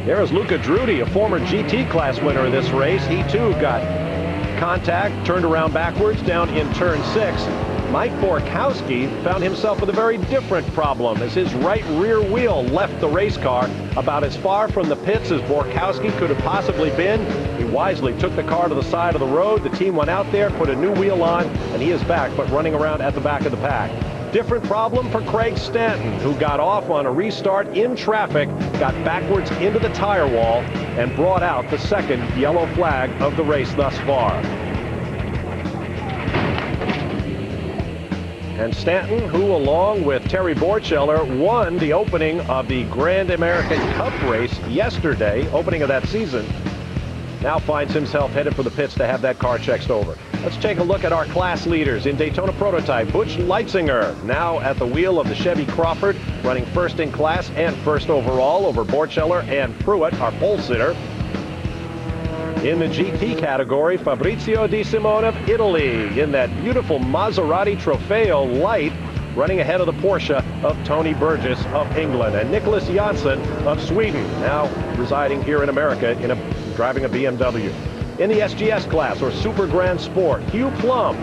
there is Luca Drudy, a former GT class winner of this race. He too got contact, turned around backwards down in turn 6. Mike Borkowski found himself with a very different problem as his right rear wheel left the race car about as far from the pits as Borkowski could have possibly been. He wisely took the car to the side of the road. The team went out there, put a new wheel on, and he is back, but running around at the back of the pack. Different problem for Craig Stanton, who got off on a restart in traffic, got backwards into the tire wall, and brought out the second yellow flag of the race thus far. And Stanton, who along with Terry Borcheller won the opening of the Grand American Cup race yesterday, opening of that season, now finds himself headed for the pits to have that car checked over. Let's take a look at our class leaders in Daytona prototype. Butch Leitzinger, now at the wheel of the Chevy Crawford, running first in class and first overall over Borcheller and Pruitt, our pole sitter. In the GT category, Fabrizio Di Simone of Italy in that beautiful Maserati Trofeo Light, running ahead of the Porsche of Tony Burgess of England, and Nicholas Janssen of Sweden, now residing here in America driving a BMW. In the SGS class, or Super Grand Sport, Hugh Plum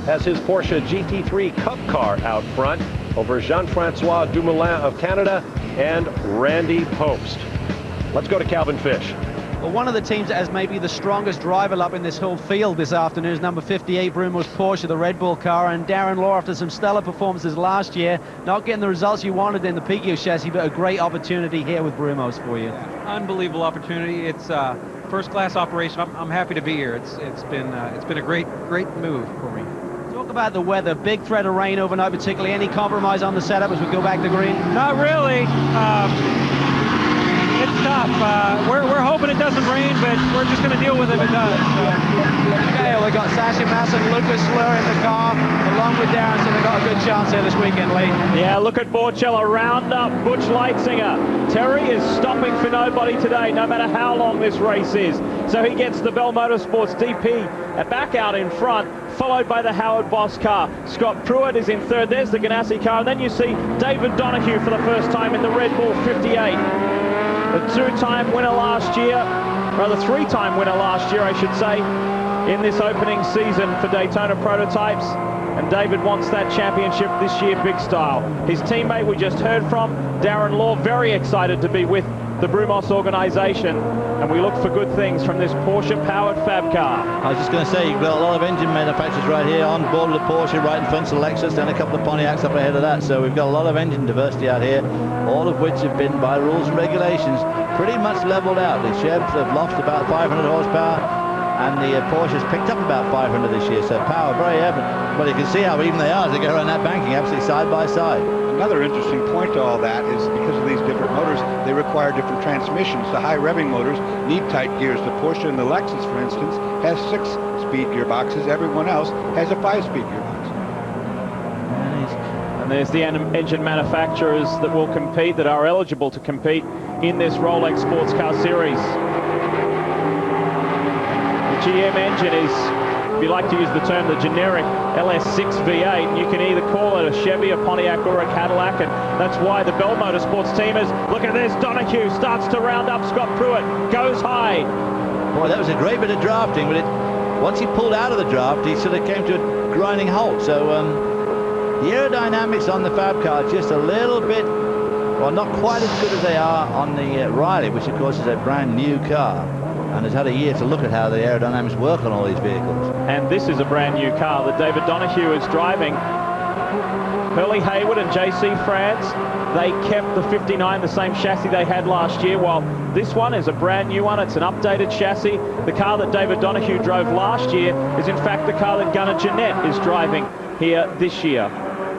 has his Porsche GT3 Cup car out front over Jean-Francois Dumoulin of Canada and Randy Post. Let's go to Calvin Fish. Well, one of the teams that has maybe the strongest driver up in this whole field this afternoon is number 58, Brumo's Porsche, the Red Bull car. And Darren Law, after some stellar performances last year, not getting the results you wanted in the Piquet chassis, but a great opportunity here with Brumo's for you. Unbelievable opportunity. It's a first-class operation. I'm happy to be here. It's been a great move for me. Talk about the weather. Big threat of rain overnight, particularly. Any compromise on the setup as we go back to green? Not really. It's tough. We're hoping it doesn't rain, but we're just going to deal with it if it does. Okay, well, we got Sasha Massa and Lucas Slur in the car, along with Darren, so they've got a good chance here this weekend, Lee. Yeah, look at Borcheller round up Butch Leitzinger. Terry is stopping for nobody today, no matter how long this race is. So he gets the Bell Motorsports DP back out in front, followed by the Howard Boss car. Scott Pruitt is in third. There's the Ganassi car. And then you see David Donahue for the first time in the Red Bull 58. The two-time winner last year, rather three-time winner last year, I should say, in this opening season for Daytona Prototypes. And David wants that championship this year big style. His teammate we just heard from, Darren Law, very excited to be with the Brumos organization, and we look for good things from this Porsche-powered fab car. I was just going to say, you've got a lot of engine manufacturers right here on board with the Porsche, right in front of the Lexus, and a couple of Pontiacs up ahead of that. So we've got a lot of engine diversity out here, all of which have been, by rules and regulations, pretty much leveled out. The Chevs have lost about 500 horsepower, and the Porsches picked up about 500 this year. So power very evident. Well, you can see how even they are as they go around that banking, absolutely side by side. Another interesting point to all that is because of these different motors, they require different transmissions. The high revving motors need tight gears. The Porsche and the Lexus, for instance, has 6-speed gearboxes. Everyone else has a 5-speed gearbox. And there's the engine manufacturers that will compete, that are eligible to compete in this Rolex Sports Car Series. The GM engine is, if you like to use the term, the generic LS6 V8, and you can either call it a Chevy, a Pontiac, or a Cadillac, and that's why the Bell Motorsports team is, look at this, Donahue starts to round up Scott Pruitt, goes high. Boy, that was a great bit of drafting, but once he pulled out of the draft, he sort of came to a grinding halt. So the aerodynamics on the fab car just a little bit, well, not quite as good as they are on the Riley, which of course is a brand new car, and has had a year to look at how the aerodynamics work on all these vehicles. And this is a brand new car that David Donahue is driving. Hurley Hayward and JC France, they kept the 59, the same chassis they had last year, while this one is a brand new one. It's an updated chassis. The car that David Donahue drove last year is in fact the car that Gunnar Jeanette is driving here this year.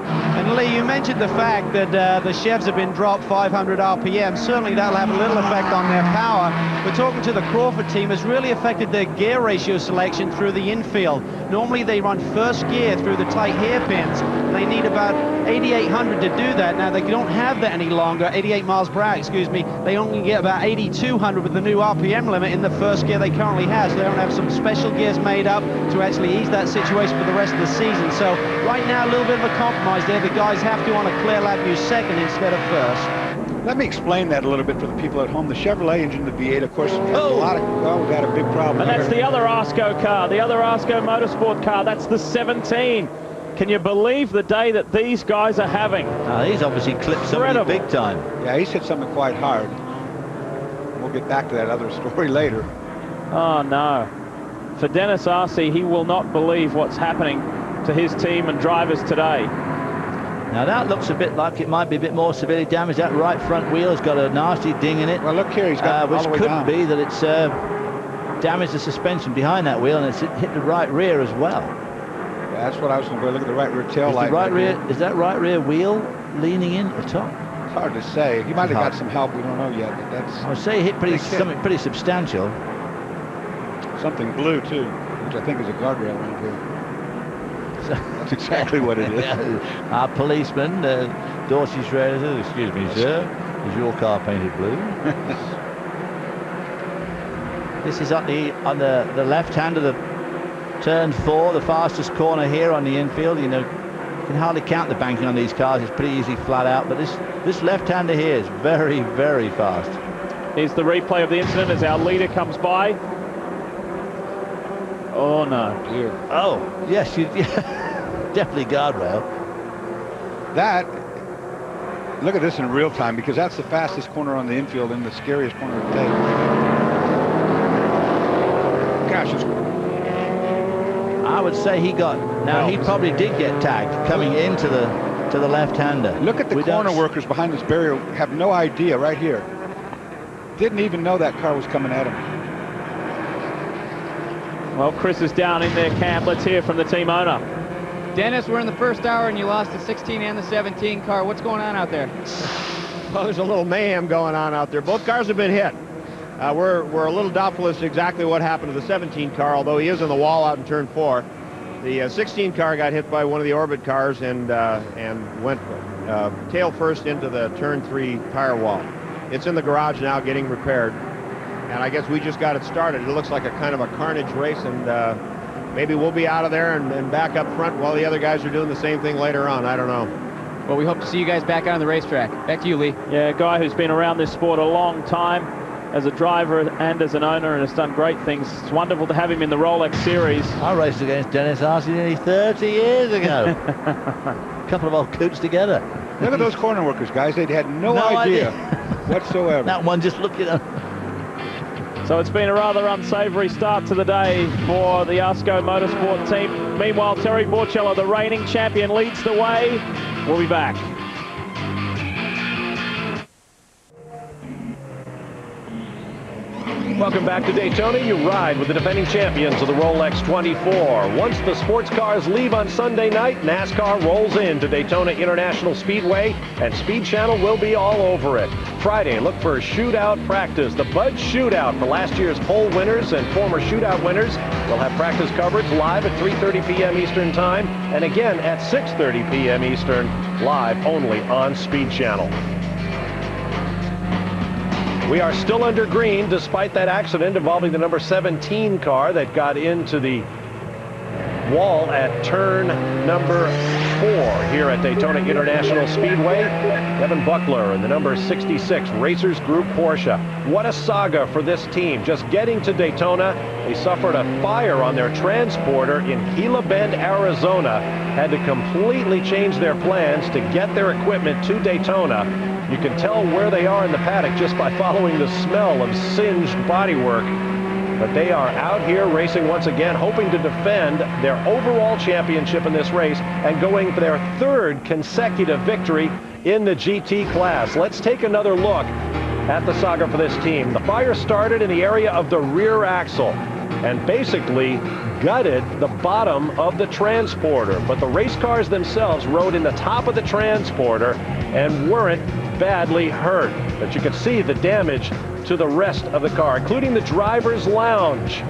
And Lee, you mentioned the fact that the Chevs have been dropped 500 RPM. Certainly that'll have a little effect on their power. But talking to the Crawford team has really affected their gear ratio selection through the infield. Normally they run first gear through the tight hairpins. They need about 8,800 to do that. Now they don't have that any longer, 88 miles per hour, excuse me. They only get about 8,200 with the new RPM limit in the first gear they currently have. So they don't have some special gears made up to actually ease that situation for the rest of the season. So right now a little bit of a compromise there. The guys have to on a clear lap use second instead of first. Let me explain that a little bit for the people at home. The Chevrolet engine, the V8, of course, has a lot of, we've got a big problem. And that's the other Arsko car, the other Arsko Motorsport car. That's the 17. Can you believe the day that these guys are having? He's obviously clipped somebody big time. Yeah, he's hit something quite hard. We'll get back to that other story later. Oh, no. For Dennis Arce, he will not believe what's happening to his team and drivers today. Now that looks a bit like it might be a bit more severely damaged. That right front wheel has got a nasty ding in it. Well, look here, he's got which all the way could down. be that it's damaged the suspension behind that wheel, and it's hit the right rear as well. Yeah, that's what I was going to go look at the right rear tail light. Is that right rear wheel leaning in at the top? It's hard to say. He might have got some help. We don't know yet. But that's. I would say he hit something pretty substantial. Something blue too, which I think is a guardrail around here. That's exactly what it is. Our policeman, Dorsey Schroeder, excuse me, sir, is your car painted blue? This is on the left hand of the turn 4, the fastest corner here on the infield. You know, you can hardly count the banking on these cars. It's pretty easy flat out, but this left-hander here is very, very fast. Here's the replay of the incident as our leader comes by. Oh, no. Dear. Oh, yes, definitely guardrail. That, look at this in real time, because that's the fastest corner on the infield and the scariest corner to take. Gosh, I would say he probably did get tagged coming into the left-hander. Look at the corner workers behind this barrier, have no idea right here. Didn't even know that car was coming at him. Well, Chris is down in their camp. Let's hear from the team owner. Dennis, we're in the first hour and you lost the 16 and the 17 car. What's going on out there? Well, there's a little mayhem going on out there. Both cars have been hit. We're a little doubtful as to exactly what happened to the 17 car, although he is in the wall out in turn 4. The 16 car got hit by one of the Orbit cars and went tail first into the turn 3 tire wall. It's in the garage now getting repaired. And I guess we just got it started. It looks like a kind of a carnage race, and maybe we'll be out of there and back up front while the other guys are doing the same thing later on. I don't know. Well, we hope to see you guys back out on the racetrack. Back to you, Lee. Yeah, a guy who's been around this sport a long time as a driver and as an owner and has done great things. It's wonderful to have him in the Rolex series. I raced against Dennis Arce nearly 30 years ago. A couple of old coots together. Look at those corner workers, guys. They had no idea whatsoever. That one just looking at. So it's been a rather unsavory start to the day for the Asco Motorsport team. Meanwhile, Terry Borcello, the reigning champion, leads the way. We'll be back. Welcome back to Daytona. You ride with the defending champions of the Rolex 24. Once the sports cars leave on Sunday night, NASCAR rolls into Daytona International Speedway, and Speed Channel will be all over it. Friday, look for a shootout practice, the Bud Shootout for last year's pole winners and former shootout winners. We'll have practice coverage live at 3:30 p.m. Eastern Time, and again at 6:30 p.m. Eastern, live only on Speed Channel. We are still under green despite that accident involving the number 17 car that got into the wall at turn number 4 here at Daytona International Speedway. Kevin Buckler and the number 66 Racers Group Porsche. What a saga for this team. Just getting to Daytona, they suffered a fire on their transporter in Gila Bend, Arizona. Had to completely change their plans to get their equipment to Daytona. You can tell where they are in the paddock just by following the smell of singed bodywork. But they are out here racing once again, hoping to defend their overall championship in this race and going for their 3rd consecutive victory in the GT class. Let's take another look at the saga for this team. The fire started in the area of the rear axle and basically gutted the bottom of the transporter. But the race cars themselves rode in the top of the transporter and weren't badly hurt. But you can see the damage to the rest of the car, including the driver's lounge.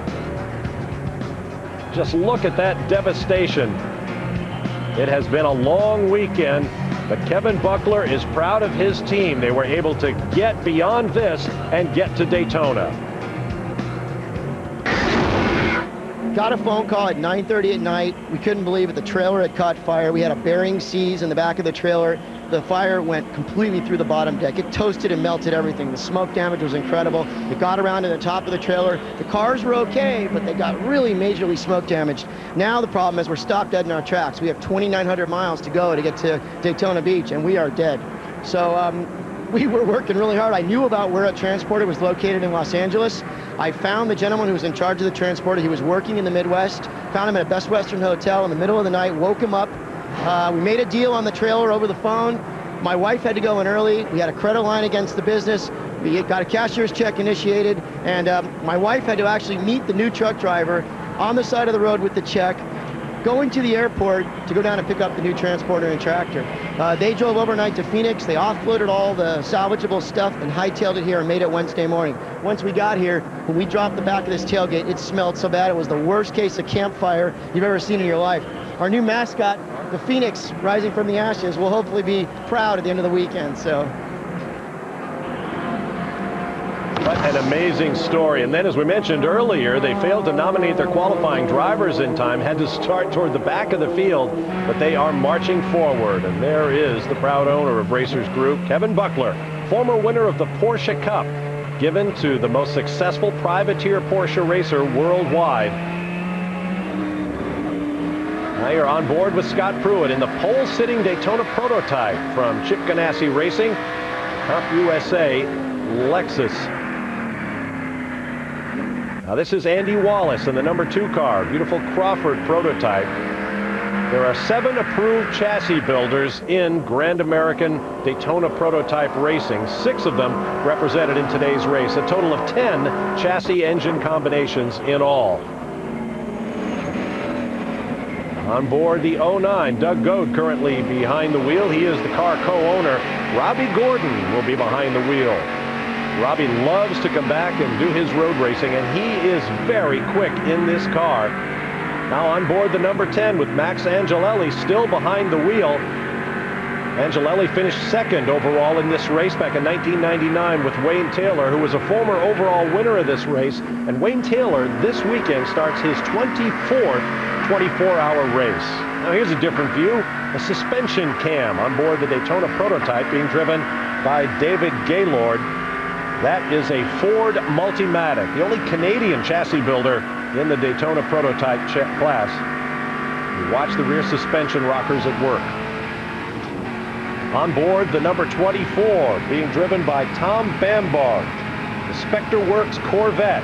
Just look at that devastation. It has been a long weekend, but Kevin Buckler is proud of his team. They were able to get beyond this and get to Daytona. Got a phone call at 9:30 at night. We couldn't believe it. The trailer had caught fire. We had a bearing seize in the back of the trailer. The fire went completely through the bottom deck. It toasted and melted everything. The smoke damage was incredible. It got around to the top of the trailer. The cars were okay, but they got really majorly smoke damaged. Now the problem is we're stopped dead in our tracks. We have 2,900 miles to go to get to Daytona Beach, and we are dead. So we were working really hard. I knew about where a transporter was located in Los Angeles. I found the gentleman who was in charge of the transporter. He was working in the Midwest. Found him at a Best Western hotel in the middle of the night, woke him up. We made a deal on the trailer over the phone. My wife had to go in early. We had a credit line against the business. We got a cashier's check initiated, and my wife had to actually meet the new truck driver on the side of the road with the check, going to the airport to go down and pick up the new transporter and tractor. They drove overnight to Phoenix. They offloaded all the salvageable stuff and hightailed it here and made it Wednesday morning. Once we got here, when we dropped the back of this tailgate, it smelled so bad. It was the worst case of campfire you've ever seen in your life. Our new mascot, the Phoenix, rising from the ashes, will hopefully be proud at the end of the weekend. So. What an amazing story. And then, as we mentioned earlier, they failed to nominate their qualifying drivers in time, had to start toward the back of the field, but they are marching forward. And there is the proud owner of Racers Group, Kevin Buckler, former winner of the Porsche Cup, given to the most successful privateer Porsche racer worldwide. Now you're on board with Scott Pruitt in the pole-sitting Daytona prototype from Chip Ganassi Racing, Cup USA Lexus. Now this is Andy Wallace in the number 2 car, beautiful Crawford prototype. There are 7 approved chassis builders in Grand American Daytona prototype racing. 6 of them represented in today's race, a total of 10 chassis engine combinations in all. On board the 09, Doug Goad currently behind the wheel. He is the car co-owner. Robbie Gordon will be behind the wheel. Robbie loves to come back and do his road racing, and he is very quick in this car. Now on board the number 10 with Max Angelelli still behind the wheel. Angelelli finished 2nd overall in this race back in 1999 with Wayne Taylor, who was a former overall winner of this race. And Wayne Taylor this weekend starts his 24th 24-hour race. Now here's a different view, a suspension cam on board the Daytona prototype being driven by David Gaylord. That is a Ford Multimatic, the only Canadian chassis builder in the Daytona prototype class. You watch the rear suspension rockers at work. On board the number 24, being driven by Tom Bambard, the Spectre Works Corvette.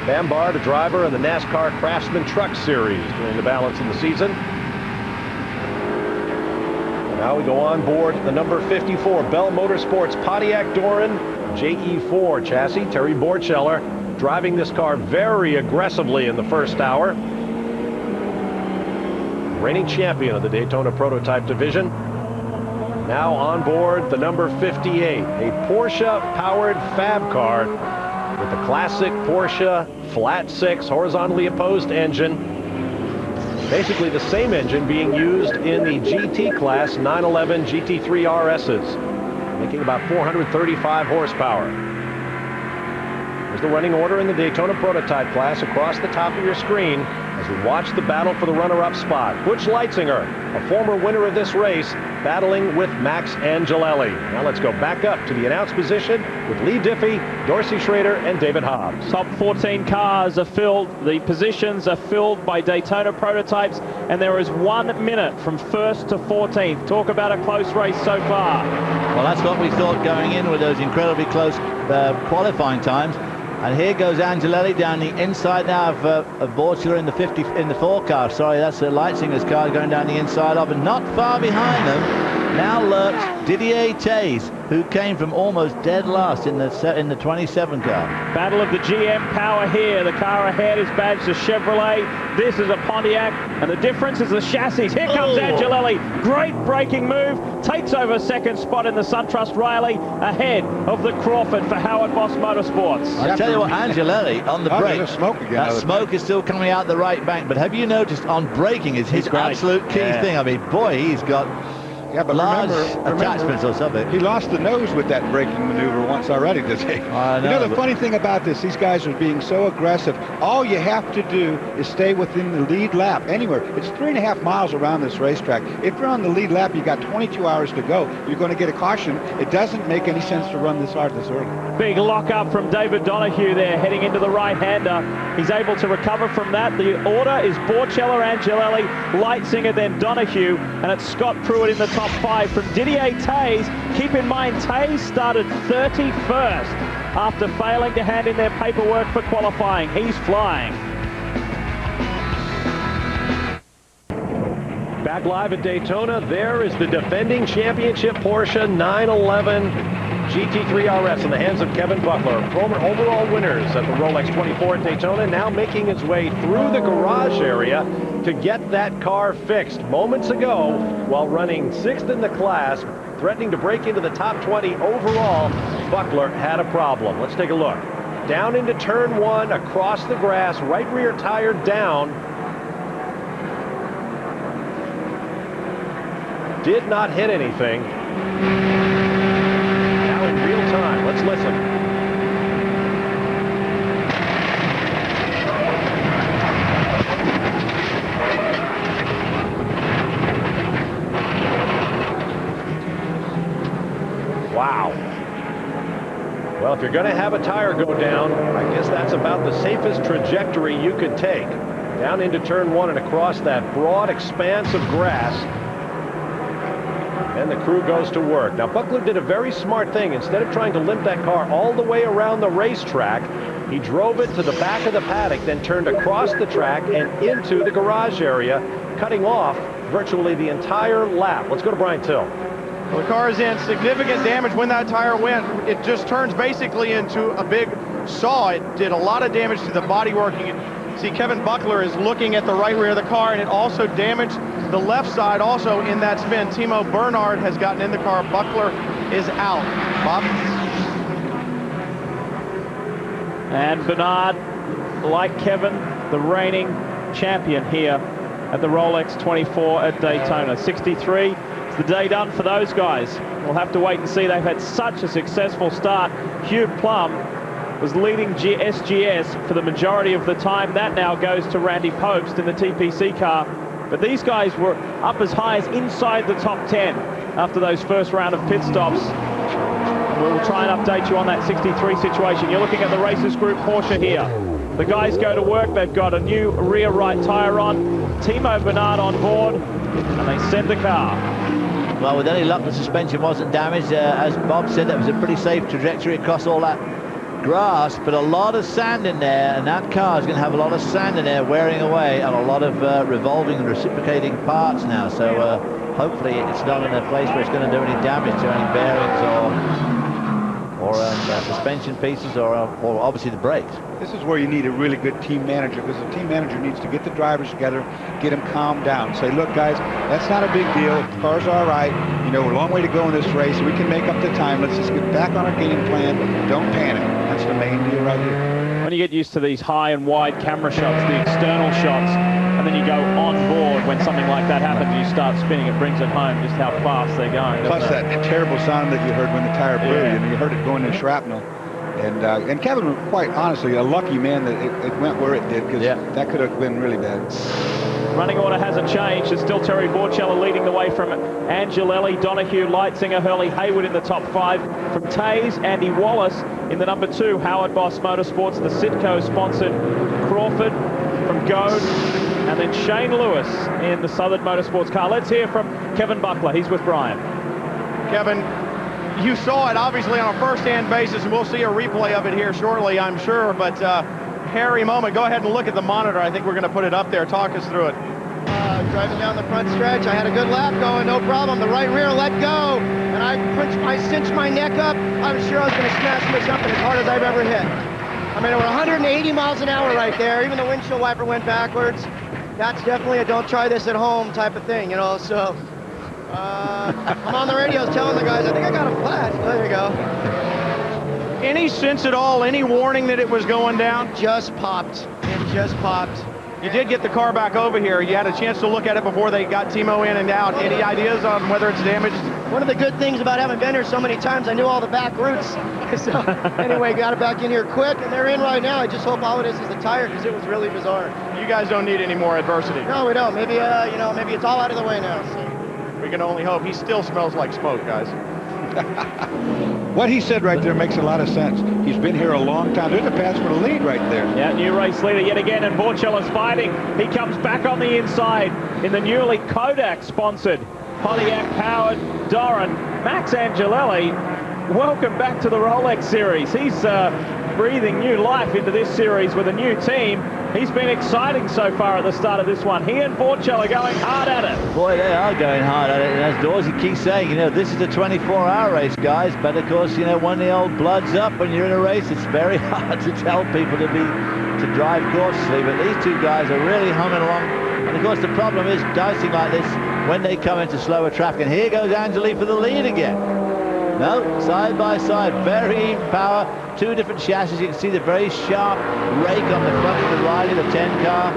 Bambard, a driver in the NASCAR Craftsman Truck Series during the balance of the season. And now we go on board the number 54, Bell Motorsports Pontiac Doran JE4 chassis. Terry Borcheller driving this car very aggressively in the first hour. Reigning champion of the Daytona Prototype Division. Now on board the number 58, a Porsche-powered fab car with the classic Porsche flat six horizontally opposed engine. Basically the same engine being used in the GT class 911 GT3 RSs, making about 435 horsepower. There's the running order in the Daytona Prototype class across the top of your screen as we watch the battle for the runner-up spot. Butch Leitzinger, a former winner of this race, battling with Max Angelelli. Now let's go back up to the announced position with Lee Diffie, Dorsey Schrader, and David Hobbs. Top 14 cars are filled. The positions are filled by Daytona prototypes, and there is 1 minute from 1st to 14th. Talk about a close race so far. Well, that's what we thought going in with those incredibly close qualifying times. And here goes Angelelli down the inside now of Borchler in the 4 car. Sorry, that's Leitzinger's car going down the inside of, and not far behind them now lurks Didier Tays, who came from almost dead last in the 27 car. Battle of the GM power here. The car ahead is badged as Chevrolet. This is a Pontiac, and the difference is the chassis. Here comes Angelelli. Great braking move. Takes over second spot in the SunTrust Riley, ahead of the Crawford for Howard Boss Motorsports. I'll tell you what, Angelelli on the brake. There's smoke again. That smoke is still coming out the right bank, but have you noticed on braking is his absolute key thing? I mean, boy, he's got but large remember, attachments or something. He lost the nose with that braking maneuver once already, does he? I know, you know, the funny thing about this, these guys are being so aggressive. All you have to do is stay within the lead lap anywhere. It's 3.5 miles around this racetrack. If you're on the lead lap, you got 22 hours to go. You're going to get a caution. It doesn't make any sense to run this hard this early. Big lock up from David Donahue there, heading into the right-hander. He's able to recover from that. The order is Borcheller, Angelelli, Leitzinger, then Donahue, and it's Scott Pruitt in the top 5 from Didier Tays. Keep in mind, Tays started 31st after failing to hand in their paperwork for qualifying. He's flying. Back live at Daytona, there is the defending championship Porsche 911 GT3 RS in the hands of Kevin Buckler. Former overall winners at the Rolex 24 at Daytona, now making his way through the garage area to get that car fixed. Moments ago, while running 6th in the class, threatening to break into the top 20 overall, Buckler had a problem. Let's take a look. Down into turn 1, across the grass, right rear tire down. Did not hit anything. Now in real time, let's listen. Wow. Well, if you're going to have a tire go down, I guess that's about the safest trajectory you could take. Down into turn 1 and across that broad expanse of grass. And the crew goes to work. Now, Buckler did a very smart thing. Instead of trying to limp that car all the way around the racetrack, he drove it to the back of the paddock, then turned across the track and into the garage area, cutting off virtually the entire lap. Let's go to Brian Till. Well, the car is in significant damage when that tire went. It just turns basically into a big saw. It did a lot of damage to the bodywork. You can see Kevin Buckler is looking at the right rear of the car, and it also damaged the left side also in that spin. Timo Bernhard has gotten in the car. Buckler is out. Bob? And Bernard, like Kevin, the reigning champion here at the Rolex 24 at Daytona. 63, it's the day done for those guys. We'll have to wait and see. They've had such a successful start. Hugh Plum was leading SGS for the majority of the time. That now goes to Randy Pobst in the TPC car. But these guys were up as high as inside the top 10 after those first round of pit stops. And we'll try and update you on that 63 situation. You're looking at the Racers Group Porsche here. The guys go to work. They've got a new rear right tire on. Timo Bernard on board, and they send the car. Well, with any luck, the suspension wasn't damaged. As Bob said, that was a pretty safe trajectory across all that grass, but a lot of sand in there, and that car is going to have a lot of sand in there wearing away, and a lot of revolving and reciprocating parts now. So hopefully it's not in a place where it's going to do any damage to any bearings or suspension pieces or obviously the brakes. This is where you need a really good team manager, because the team manager needs to get the drivers together, get them calmed down, say, look guys, that's not a big deal, the car's all right, you know, we're a long way to go in this race, we can make up the time, let's just get back on our game plan, don't panic. That's the main deal right here. When you get used to these high and wide camera shots, the external shots, and then you go on board when something like that happens and you start spinning, it brings it home just how fast they're going. Plus that terrible sound that you heard when the tire blew, and you heard it going in shrapnel. And Kevin, quite honestly, a lucky man that it went where it did, because that could have been really bad. Running order hasn't changed. It's still Terry Borchella leading the way from Angelelli, Donahue, Leitzinger, Hurley, Hayward in the top 5. From Taze, Andy Wallace in the number 2, Howard Boss Motorsports, the Sitco-sponsored Crawford from Goad, and then Shane Lewis in the Southern Motorsports car. Let's hear from Kevin Buckler. He's with Brian. Kevin, you saw it obviously on a first-hand basis, and we'll see a replay of it here shortly, I'm sure, but hairy moment. Go ahead and look at the monitor. I think we're going to put it up there. Talk us through it. Driving down the front stretch, I had a good lap going, no problem. The right rear let go, and I cinched my neck up. I was sure I was going to smash into something as hard as I've ever hit. I mean, we're 180 miles an hour right there. Even the windshield wiper went backwards. That's definitely a don't try this at home type of thing, you know, so I'm on the radio telling the guys, I think I got a flash. There you go. Any sense at all, any warning that it was going down? Just popped. It just popped. You did get the car back over here. You had a chance to look at it before they got Timo in and out. Any ideas on whether it's damaged? One of the good things about having been here so many times, I knew all the back routes. So anyway, got it back in here quick, and they're in right now. I just hope all it is the tire, because it was really bizarre. You guys don't need any more adversity. No, we don't. Maybe, you know, maybe it's all out of the way now. So. We can only hope. He still smells like smoke, guys. What he said right there makes a lot of sense. He's been here a long time. There's a pass for the lead right there. Yeah, new race leader yet again, and Borchella's fighting. He comes back on the inside in the newly Kodak-sponsored Pontiac-powered Doran. Max Angelelli, welcome back to the Rolex Series. He's breathing new life into this series with a new team. He's been exciting so far at the start of this one. He and Borchella going hard at it. Boy, they are going hard at it. And as Dorsey keeps saying, you know, this is a 24-hour race, guys. But of course, you know, when the old blood's up when you're in a race, it's very hard to tell people to drive cautiously. But these two guys are really humming along. And of course, the problem is dicing like this when they come into slower traffic. And here goes Angeli for the lead again. No, side by side, very even power. Two different chassis. You can see the very sharp rake on the front of the Riley, the 10 car.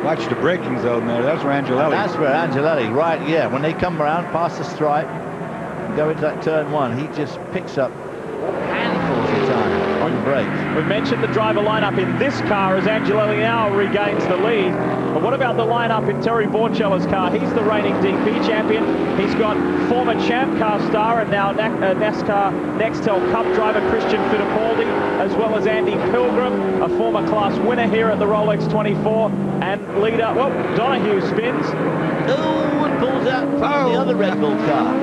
Watch the braking zone there. That's where Angelelli. That's where Angelelli, right, yeah. When they come around past the stripe and go into that turn 1, he just picks up handfuls of time on the brakes. We've mentioned the driver lineup in this car as Angelelli now regains the lead. But what about the lineup in Terry Borchella's car? He's the reigning DP champion. He's got former Champ Car star and now NASCAR Nextel Cup driver Christian Fittipaldi, as well as Andy Pilgrim, a former class winner here at the Rolex 24, and leader, well, Donahue spins. Oh, and pulls out from the other Red Bull car.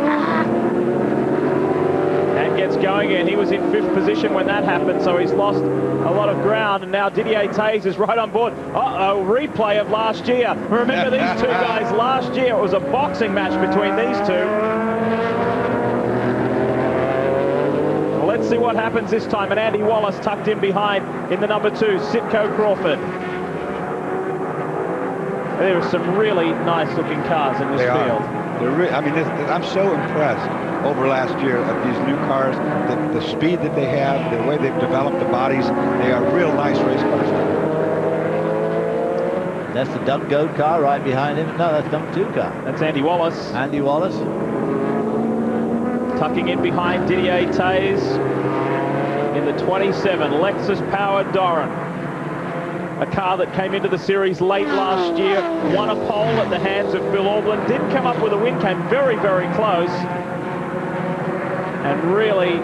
And gets going again. He was in 5th position when that happened, so he's lost a lot of ground, and now Didier Taze is right on board. Uh-oh, replay of last year. Remember these two guys last year? It was a boxing match between these two. Well, let's see what happens this time, and Andy Wallace tucked in behind in the number 2, Sitco Crawford. There are some really nice-looking cars in this field. I mean, I'm so impressed over last year of these new cars, the speed that they have, the way they've developed the bodies. They are real nice race cars. That's the Doug Goad car right behind him. No, that's number 2 car. That's Andy Wallace. Andy Wallace. Tucking in behind Didier Taze in the 27 Lexus-powered Doran. A car that came into the series late last year, won a pole at the hands of Bill Aublin, did come up with a win, came very, very close, and really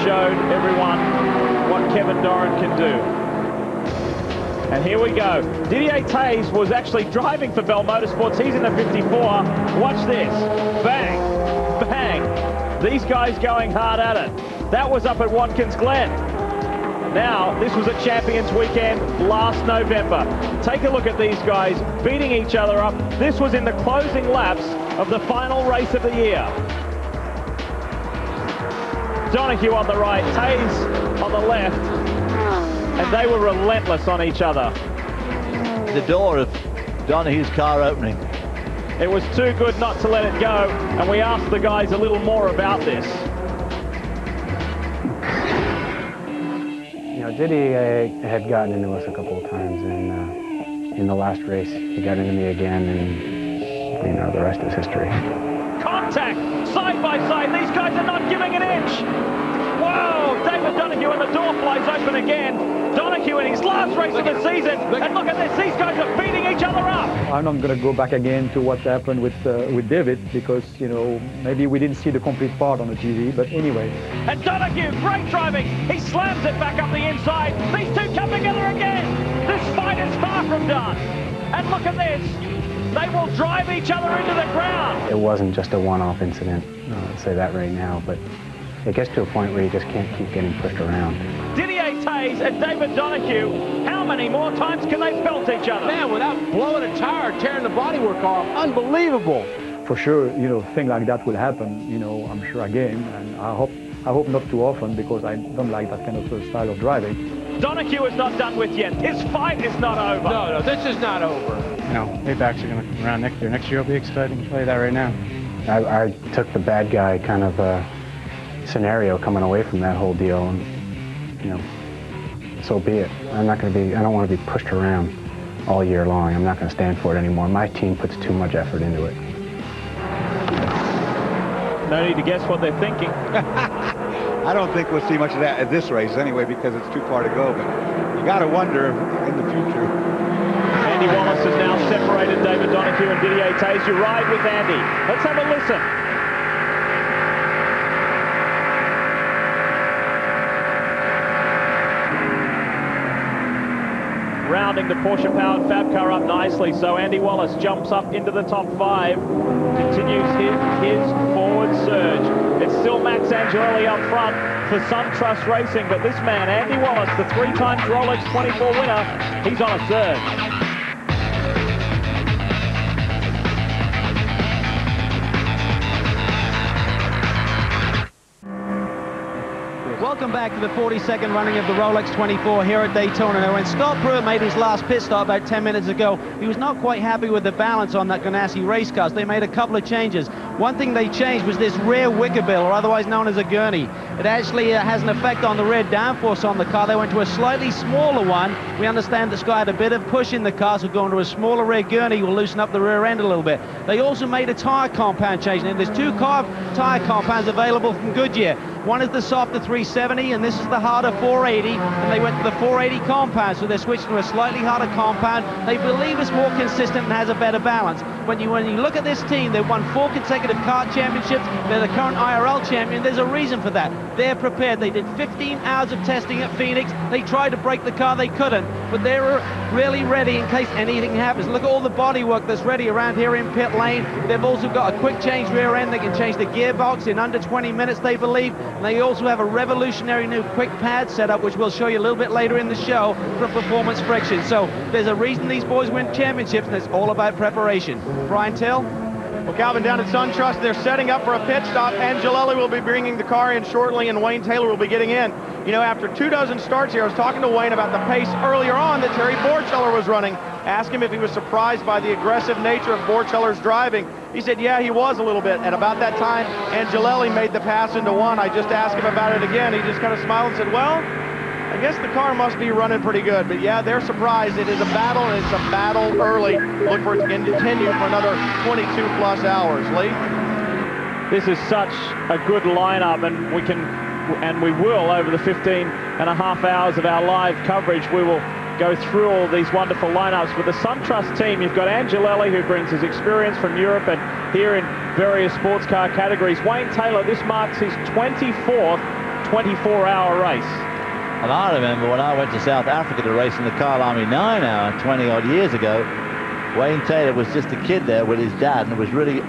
showed everyone what Kevin Doran can do. And here we go. Didier Tays was actually driving for Bell Motorsports. He's in the 54. Watch this. Bang, bang. These guys going hard at it. That was up at Watkins Glen. Now, this was at Champions Weekend last November. Take a look at these guys beating each other up. This was in the closing laps of the final race of the year. Donahue on the right, Tays on the left, and they were relentless on each other. The door of Donahue's car opening. It was too good not to let it go, and we asked the guys a little more about this. You know, Diddy had gotten into us a couple of times, and in the last race, he got into me again, and you know, the rest is history. Contact, side by side. These guys are not giving an inch. Whoa, David Donahue, and the door flies open again. Donahue in his last race of the season, and look at this. These guys are beating each other up. I'm not going to go back again to what happened with David, because, you know, maybe we didn't see the complete part on the TV, but anyway. And Donahue, great driving. He slams it back up the inside. These two come together again. This fight is far from done. And look at this. They will drive each other into the ground. It wasn't just a one-off incident, I'll say that right now, but it gets to a point where you just can't keep getting pushed around. Didier Tays and David Donahue, how many more times can they belt each other? Man, without blowing a tire, tearing the bodywork off, unbelievable. For sure, you know, thing like that will happen, you know, I'm sure again, and I hope not too often, because I don't like that kind of style of driving. Donahue is not done with yet. His fight is not over. No, this is not over. You know, paybacks are going to come around next year. Next year will be exciting. I'll tell you that right now. I took the bad guy kind of scenario coming away from that whole deal, and you know, so be it. I don't want to be pushed around all year long. I'm not going to stand for it anymore. My team puts too much effort into it. No need to guess what they're thinking. I don't think we'll see much of that at this race anyway, because it's too far to go, but you got to wonder in the future. Andy Wallace has now separated David Donahue and Didier Tays. You ride with Andy. Let's have a listen. Rounding the Porsche-powered Fab car up nicely, so Andy Wallace jumps up into the top 5, continues his forward surge. It's still Max Angelelli up front for SunTrust Racing, but this man, Andy Wallace, the 3-time Rolex 24 winner, he's on a surge. Welcome back to the 42nd running of the Rolex 24 here at Daytona. Now, when Scott Pruitt made his last pit stop about 10 minutes ago, he was not quite happy with the balance on that Ganassi race car. So they made a couple of changes. One thing they changed was this rear wicker bill, or otherwise known as a gurney. It actually has an effect on the rear downforce on the car. They went to a slightly smaller one. We understand that Scott had a bit of push in the car, so going to a smaller rear gurney will loosen up the rear end a little bit. They also made a tire compound change. Now, there's 2 tire compounds available from Goodyear. One is the softer 370, and this is the harder 480, and they went to the 480 compound, so they're switching to a slightly harder compound. They believe it's more consistent and has a better balance. When you look at this team, they've won 4 consecutive kart championships. They're the current IRL champion. There's a reason for that. They're prepared. They did 15 hours of testing at Phoenix. They tried to break the car. They couldn't, but they were really ready in case anything happens. Look at all the bodywork that's ready around here in pit lane. They've also got a quick change rear end. They can change the gearbox in under 20 minutes, they believe. And they also have a revolutionary new quick pad setup, which we'll show you a little bit later in the show, for performance friction. So there's a reason these boys win championships, and it's all about preparation. Brian Till? Well, Calvin, down at SunTrust, they're setting up for a pit stop. Angelelli will be bringing the car in shortly, and Wayne Taylor will be getting in. You know, after 24 starts here, I was talking to Wayne about the pace earlier on that Terry Borcheller was running. Asked him if he was surprised by the aggressive nature of Borcheller's driving. He said, yeah, he was a little bit. At about that time, Angelelli made the pass into 1. I just asked him about it again. He just kind of smiled and said, well, I guess the car must be running pretty good. But yeah, they're surprised. It is a battle, and it's a battle early. Look for it to continue for another 22 plus hours. Lee? This is such a good lineup, and we will, over the 15 and a half hours of our live coverage, we will go through all these wonderful lineups. With the SunTrust team, you've got Angelelli, who brings his experience from Europe and here in various sports car categories. Wayne Taylor, this marks his 24th 24-hour race. And I remember when I went to South Africa to race in the Carl Army 9 hour 20 odd years ago, Wayne Taylor was just a kid there with his dad and was really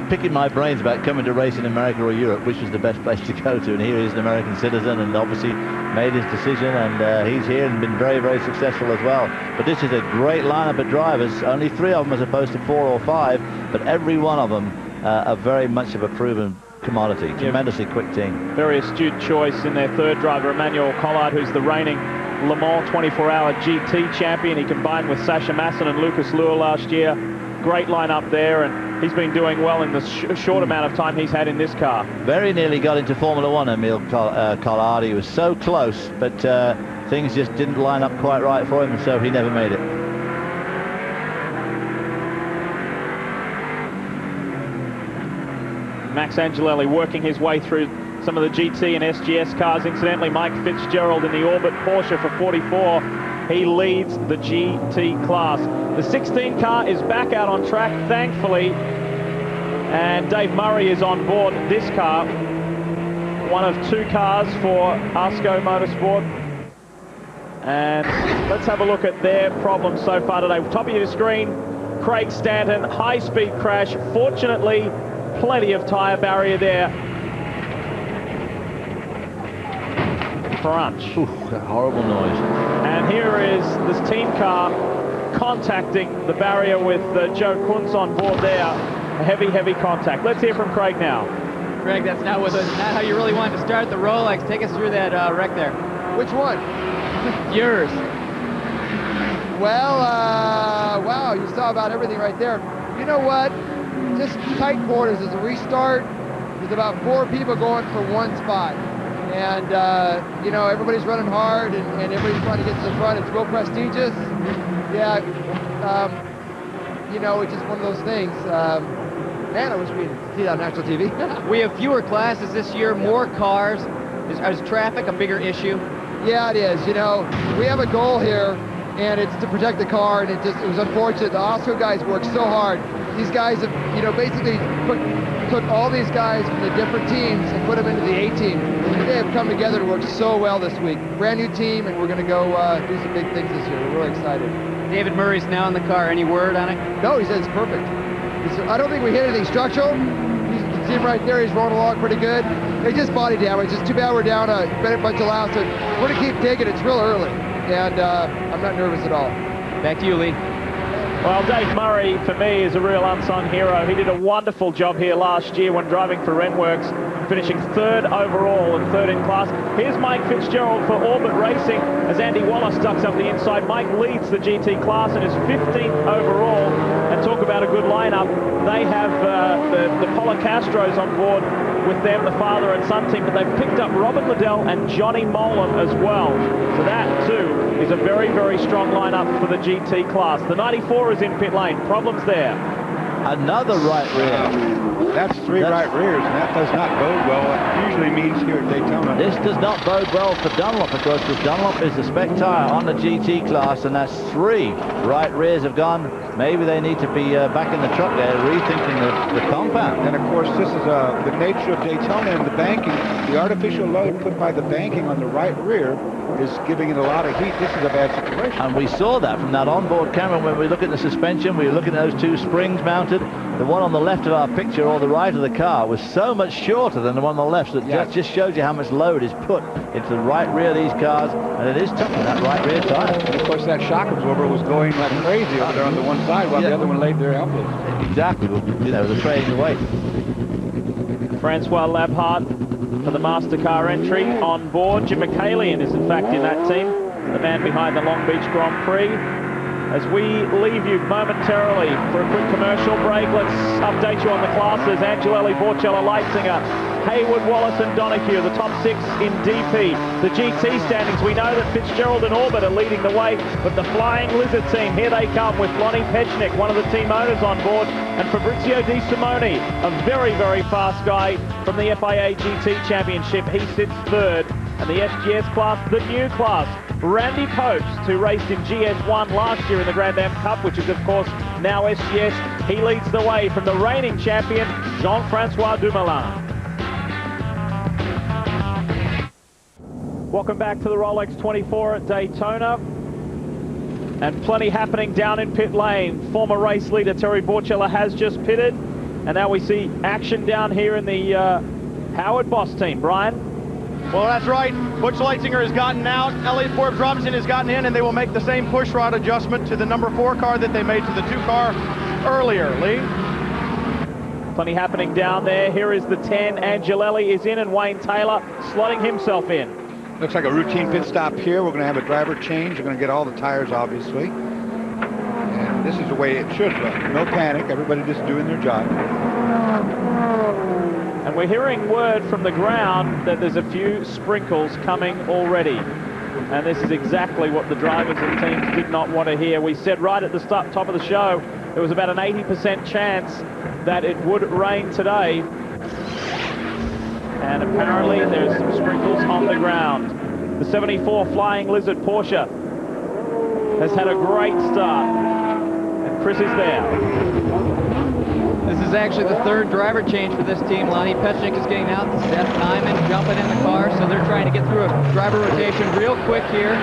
picking my brains about coming to race in America or Europe, which was the best place to go to. And here he is, an American citizen, and obviously made his decision, and he's here and been very, very successful as well. But this is a great lineup of drivers, only 3 of them as opposed to 4 or 5, but every one of them are very much of a proven commodity. Tremendously quick team. Very astute choice in their third driver, Emmanuel Collard, who's the reigning Le Mans 24-hour GT champion. He combined with Sasha Masson and Lucas Luhr last year. Great lineup there, and he's been doing well in the short amount of time he's had in this car. Very nearly got into Formula One, Emile Collard. He was so close, but things just didn't line up quite right for him, so he never made it. Max Angelelli working his way through some of the GT and SGS cars. Incidentally, Mike Fitzgerald in the Orbit Porsche for 44. He leads the GT class. The 16 car is back out on track, thankfully, and Dave Murray is on board this car. One of 2 cars for Asco Motorsport. And let's have a look at their problems so far today. Top of your screen, Craig Stanton, high-speed crash. Fortunately, plenty of tyre barrier there. Crunch. Ooh, that horrible noise. And here is this team car contacting the barrier with Joe Kuntz on board there. A heavy, heavy contact. Let's hear from Craig now. Craig, that's not how you really wanted to start the Rolex. Take us through that wreck there. Which one? Yours. Well, wow, you saw about everything right there. You know what? Just tight quarters as a restart. There's about 4 people going for 1 spot. And, you know, everybody's running hard and everybody's trying to get to the front. It's real prestigious. Yeah, you know, it's just one of those things. Man, I wish we could see that on national TV. We have fewer classes this year, more cars. Is traffic a bigger issue? Yeah, it is. You know, we have a goal here, and it's to protect the car, and it was unfortunate. The Oscar guys worked so hard. These guys have, you know, basically took all these guys from the different teams and put them into the A team. And they have come together to work so well this week. Brand new team, and we're going to go do some big things this year. We're really excited. David Murray's now in the car. Any word on it? No, he said it's perfect. I don't think we hit anything structural. You can see him right there. He's rolling along pretty good. It's just body damage. It's too bad we're down a bunch of laps. We're going to keep digging. It's real early, and I'm not nervous at all. Back to you, Lee. Well, Dave Murray, for me, is a real unsung hero. He did a wonderful job here last year when driving for Renworks, finishing 3rd overall and 3rd in class. Here's Mike Fitzgerald for Orbit Racing as Andy Wallace ducks up the inside. Mike leads the GT class and is 15th overall. And talk about a good lineup. They have the Policastros on board with them, the father and son team, but they've picked up Robin Liddell and Johnny Molan as well. So that, too, is a very, very strong lineup for the GT class. The 94 is in pit lane. Problems there. Another right rear. That's 3 right rears, and that does not bode well. It usually means here at Daytona. This does not bode well for Dunlop, of course, because Dunlop is the spec tire on the GT class, and that's 3 right rears have gone. Maybe they need to be back in the truck there, rethinking the compound. And of course, this is the nature of Daytona and the banking. The artificial load put by the banking on the right rear is giving it a lot of heat. This is a bad situation. And we saw that from that onboard camera when we look at the suspension. We were looking at those 2 springs mounted. The one on the left of our picture or the right of the car was so much shorter than the one on the left. So it just shows you how much load is put into the right rear of these cars, and it is tough on that right rear tire. And of course, that shock absorber was going like crazy over there on the one side while the other one laid their elbows. Exactly. You know, the trading away. Francois Labhart for the Master Car entry on board. Jim McCallion is in fact in that team, the man behind the Long Beach Grand Prix. As we leave you momentarily for a quick commercial break, let's update you on the classes. Angelelli, Borcella, Leitzinger, Hayward, Wallace and Donahue, the top 6 in DP. The GT standings, we know that Fitzgerald and Orbit are leading the way, but the Flying Lizard team, here they come with Lonnie Pechnik, one of the team owners on board, and Fabrizio Di Simone, a very, very fast guy from the FIA GT Championship. He sits 3rd. And the SGS class, the new class, Randy Post, who raced in GS1 last year in the Grand Am Cup, which is, of course, now SGS. He leads the way from the reigning champion, Jean-Francois Dumoulin. Welcome back to the Rolex 24 at Daytona. And plenty happening down in pit lane. Former race leader Terry Borchella has just pitted. And now we see action down here in the Howard Boss team. Brian? Well, that's right. Butch Leitzinger has gotten out. Elliott Forbes Robinson has gotten in, and they will make the same push rod adjustment to the number 4 car that they made to the 2 car earlier. Lee? Plenty happening down there. Here is the 10. Angelelli is in, and Wayne Taylor slotting himself in. Looks like a routine pit stop here. We're going to have a driver change. We're going to get all the tires, obviously. And this is the way it should look. No panic. Everybody just doing their job. And we're hearing word from the ground that there's a few sprinkles coming already. And this is exactly what the drivers and teams did not want to hear. We said right at the top of the show, there was about an 80% chance that it would rain today. And apparently there's some sprinkles on the ground. The 74 Flying Lizard Porsche has had a great start. And Chris is there. This is actually the 3rd driver change for this team. Lonnie Petchnik is getting out. Seth Nyman jumping in the car, so they're trying to get through a driver rotation real quick here.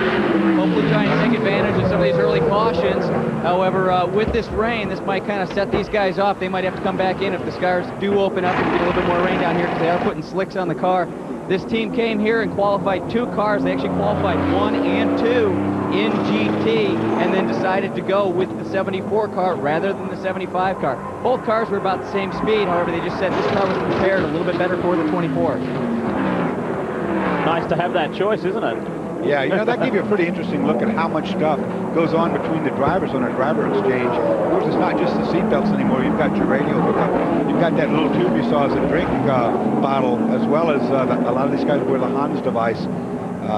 Hopefully trying to take advantage of some of these early cautions. However, with this rain, this might kind of set these guys off. They might have to come back in if the skies do open up and get a little bit more rain down here, because they are putting slicks on the car. This team came here and qualified 2 cars. They actually qualified 1 and 2 in GT, and then decided to go with the 74 car rather than the 75 car. Both cars were about the same speed. However, they just said this car was prepared a little bit better for the 24. Nice to have that choice, isn't it? Yeah, you know, that gave you a pretty interesting look at how much stuff goes on between the drivers on a driver exchange. Of course, it's not just the seatbelts anymore. You've got your radio hookup. You've got that little tube you saw as a drink bottle, as well as a lot of these guys wear the Hans device.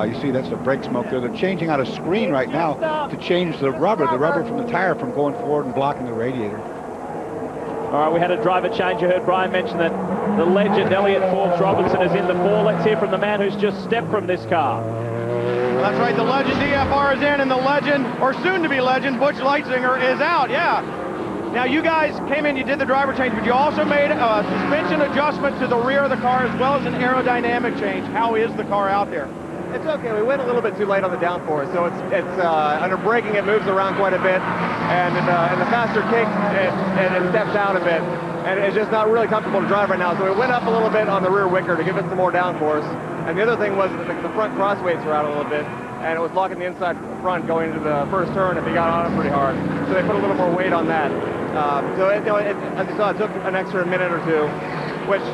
You see that's the brake smoke there. They're changing out a screen right now to change the rubber from the tire from going forward and blocking the radiator. All right, we had a driver change. You heard Brian mention that the legend Elliott Forbes Robinson is in the 4. Let's hear from the man who's just stepped from this car. That's right, the legend DFR is in, and the legend, or soon-to-be legend, Butch Leitzinger is out, yeah. Now, you guys came in, you did the driver change, but you also made a suspension adjustment to the rear of the car as well as an aerodynamic change. How is the car out there? It's okay. We went a little bit too late on the downforce, so it's under braking it moves around quite a bit, and in the faster kick it steps down a bit, and it's just not really comfortable to drive right now. So we went up a little bit on the rear wicker to give it some more downforce, and the other thing was that the front crossweights were out a little bit, and it was blocking the inside front going into the first turn if you got on it pretty hard. So they put a little more weight on that. So as you saw, it took an extra minute or two, which.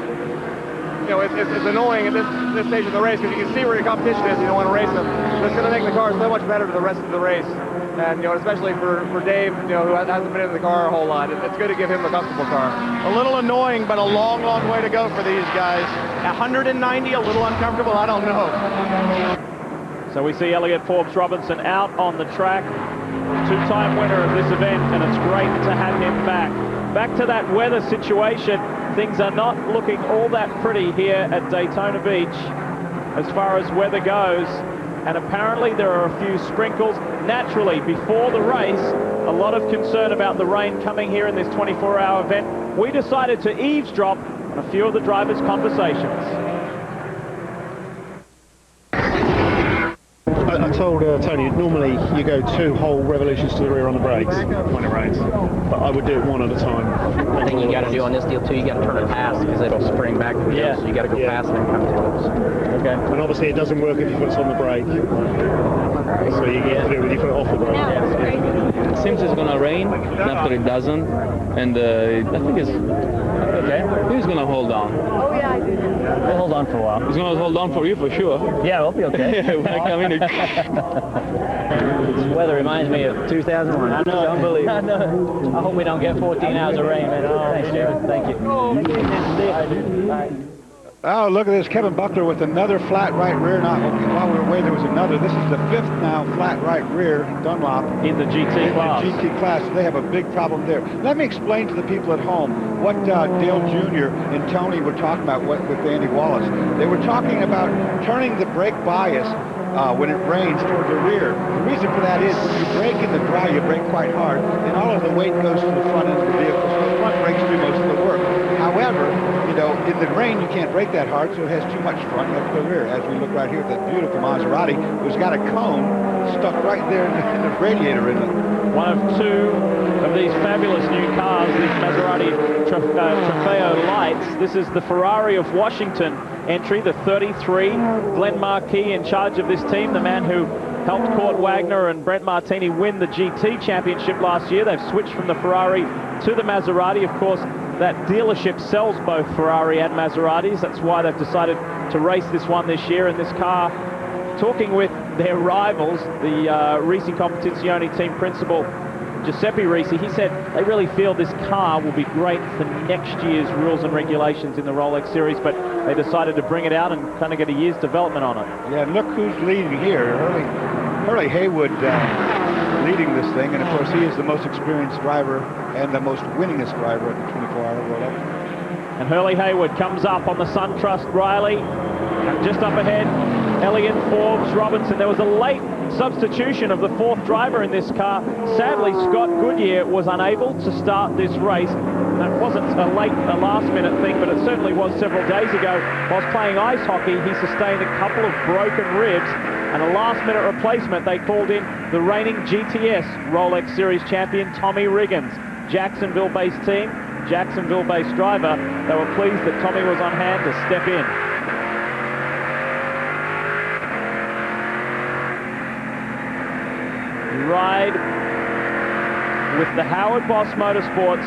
You know, it's annoying at this stage of the race because you can see where your competition is. You don't want to race them. So it's going to make the car so much better for the rest of the race. And, you know, especially for Dave, you know, who hasn't been in the car a whole lot, it's good to give him a comfortable car. A little annoying, but a long, long way to go for these guys. 190, a little uncomfortable, I don't know. So we see Elliott Forbes Robinson out on the track. 2-time winner of this event, and it's great to have him back. Back to that weather situation. Things are not looking all that pretty here at Daytona Beach as far as weather goes. And apparently there are a few sprinkles. Naturally, before the race, a lot of concern about the rain coming here in this 24-hour event. We decided to eavesdrop on a few of the drivers' conversations. I told Tony, normally you go 2 whole revolutions to the rear on the brakes when it rains, but I would do it 1 at a time. I think you got to do on this deal too, you got to turn it past because it'll spring back. Yeah. So you got to go past and then come to it. Okay. And obviously it doesn't work if your foot's on the brake. So you get to do it with your foot off the brake. It seems it's going to rain after it doesn't, and I think it's okay. Who's going to hold on? Oh yeah, I do. We'll hold on for a while. He's going to hold on for you for sure. Yeah, we'll be okay. When I come in, This weather reminds me of 2001. I know. Unbelievable. I know. I hope we don't get 14 hours of rain, man. Thanks, David. Thank you. Oh, look at this. Kevin Buckler with another flat right rear. While we were away, there was another. This is the 5th now flat right rear Dunlop. In the GT class. In the GT class. So they have a big problem there. Let me explain to the people at home what Dale Jr. and Tony were talking about with Andy Wallace. They were talking about turning the brake bias when it rains toward the rear. The reason for that is when you brake in the dry, you brake quite hard, and all of the weight goes to the front end of the vehicle, so the front brakes do most of the work. However, you know, in the rain, you can't brake that hard, so it has too much front, you have to go rear. As we look right here at that beautiful Maserati, who's got a cone stuck right there in the radiator in it. One of two of these fabulous new cars, these Maserati Trofeo Lights. This is the Ferrari of Washington entry, the 33. Glenn Marquis in charge of this team, the man who helped Kurt Wagner and Brent Martini win the GT championship last year. They've switched from the Ferrari to the Maserati. Of course, that dealership sells both Ferrari and Maseratis. That's why they've decided to race this one this year. And this car, talking with their rivals, the Risi Competizione team principal, Giuseppe Risi, he said they really feel this car will be great for next year's rules and regulations in the Rolex series, but they decided to bring it out and kind of get a year's development on it. Yeah, and look who's leading here. Hurley Haywood leading this thing, and of course he is the most experienced driver and the most winningest driver at the 24-hour Rolex. And Hurley Haywood comes up on the SunTrust Riley, and just up ahead, Elliott, Forbes, Robinson. There was a late substitution of the fourth driver in this car. Sadly, Scott Goodyear was unable to start this race. That wasn't a last-minute thing, but it certainly was several days ago. Whilst playing ice hockey, he sustained a couple of broken ribs, and a last-minute replacement, they called in the reigning GTS Rolex Series champion, Tommy Riggins. Jacksonville-based team, Jacksonville-based driver. They were pleased that Tommy was on hand to step in. Ride with the Howard Boss Motorsports,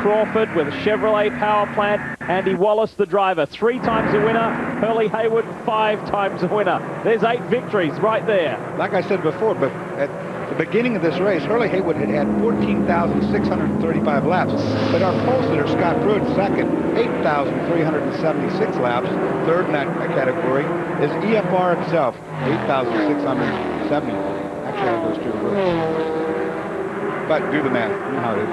Crawford with a Chevrolet power plant, Andy Wallace the driver, 3 times a winner, Hurley Haywood 5 times a winner. There's 8 victories right there. Like I said before, but at the beginning of this race, Hurley Haywood had 14,635 laps, but our pole sitter, Scott Pruitt, second, 8,376 laps. Third in that category is EFR himself, 8,670. Actually, I have those two. But do the math, you know how it is.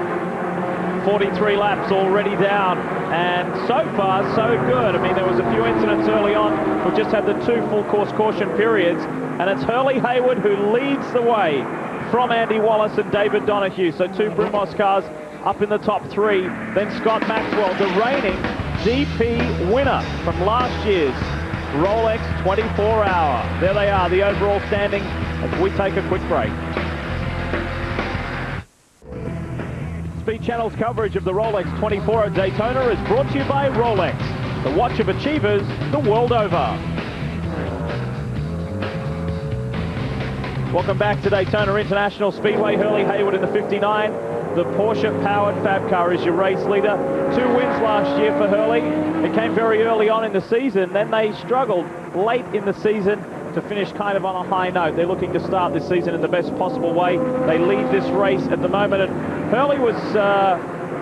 43 laps already down, and so far so good. I mean, there was a few incidents early on. We just had the 2 full course caution periods, and it's Hurley Haywood who leads the way from Andy Wallace and David Donahue. So 2 Brumos cars up in the top 3. Then Scott Maxwell, the reigning DP winner from last year's Rolex 24-hour. There they are, the overall standings, as we take a quick break. Speed Channel's coverage of the Rolex 24 at Daytona is brought to you by Rolex, the watch of achievers the world over. Welcome back to Daytona International Speedway. Hurley Haywood in the 59. The Porsche-powered Fab car is your race leader. 2 wins last year for Hurley. It came very early on in the season. Then they struggled late in the season to finish kind of on a high note. They're looking to start this season in the best possible way. They lead this race at the moment, and Hurley was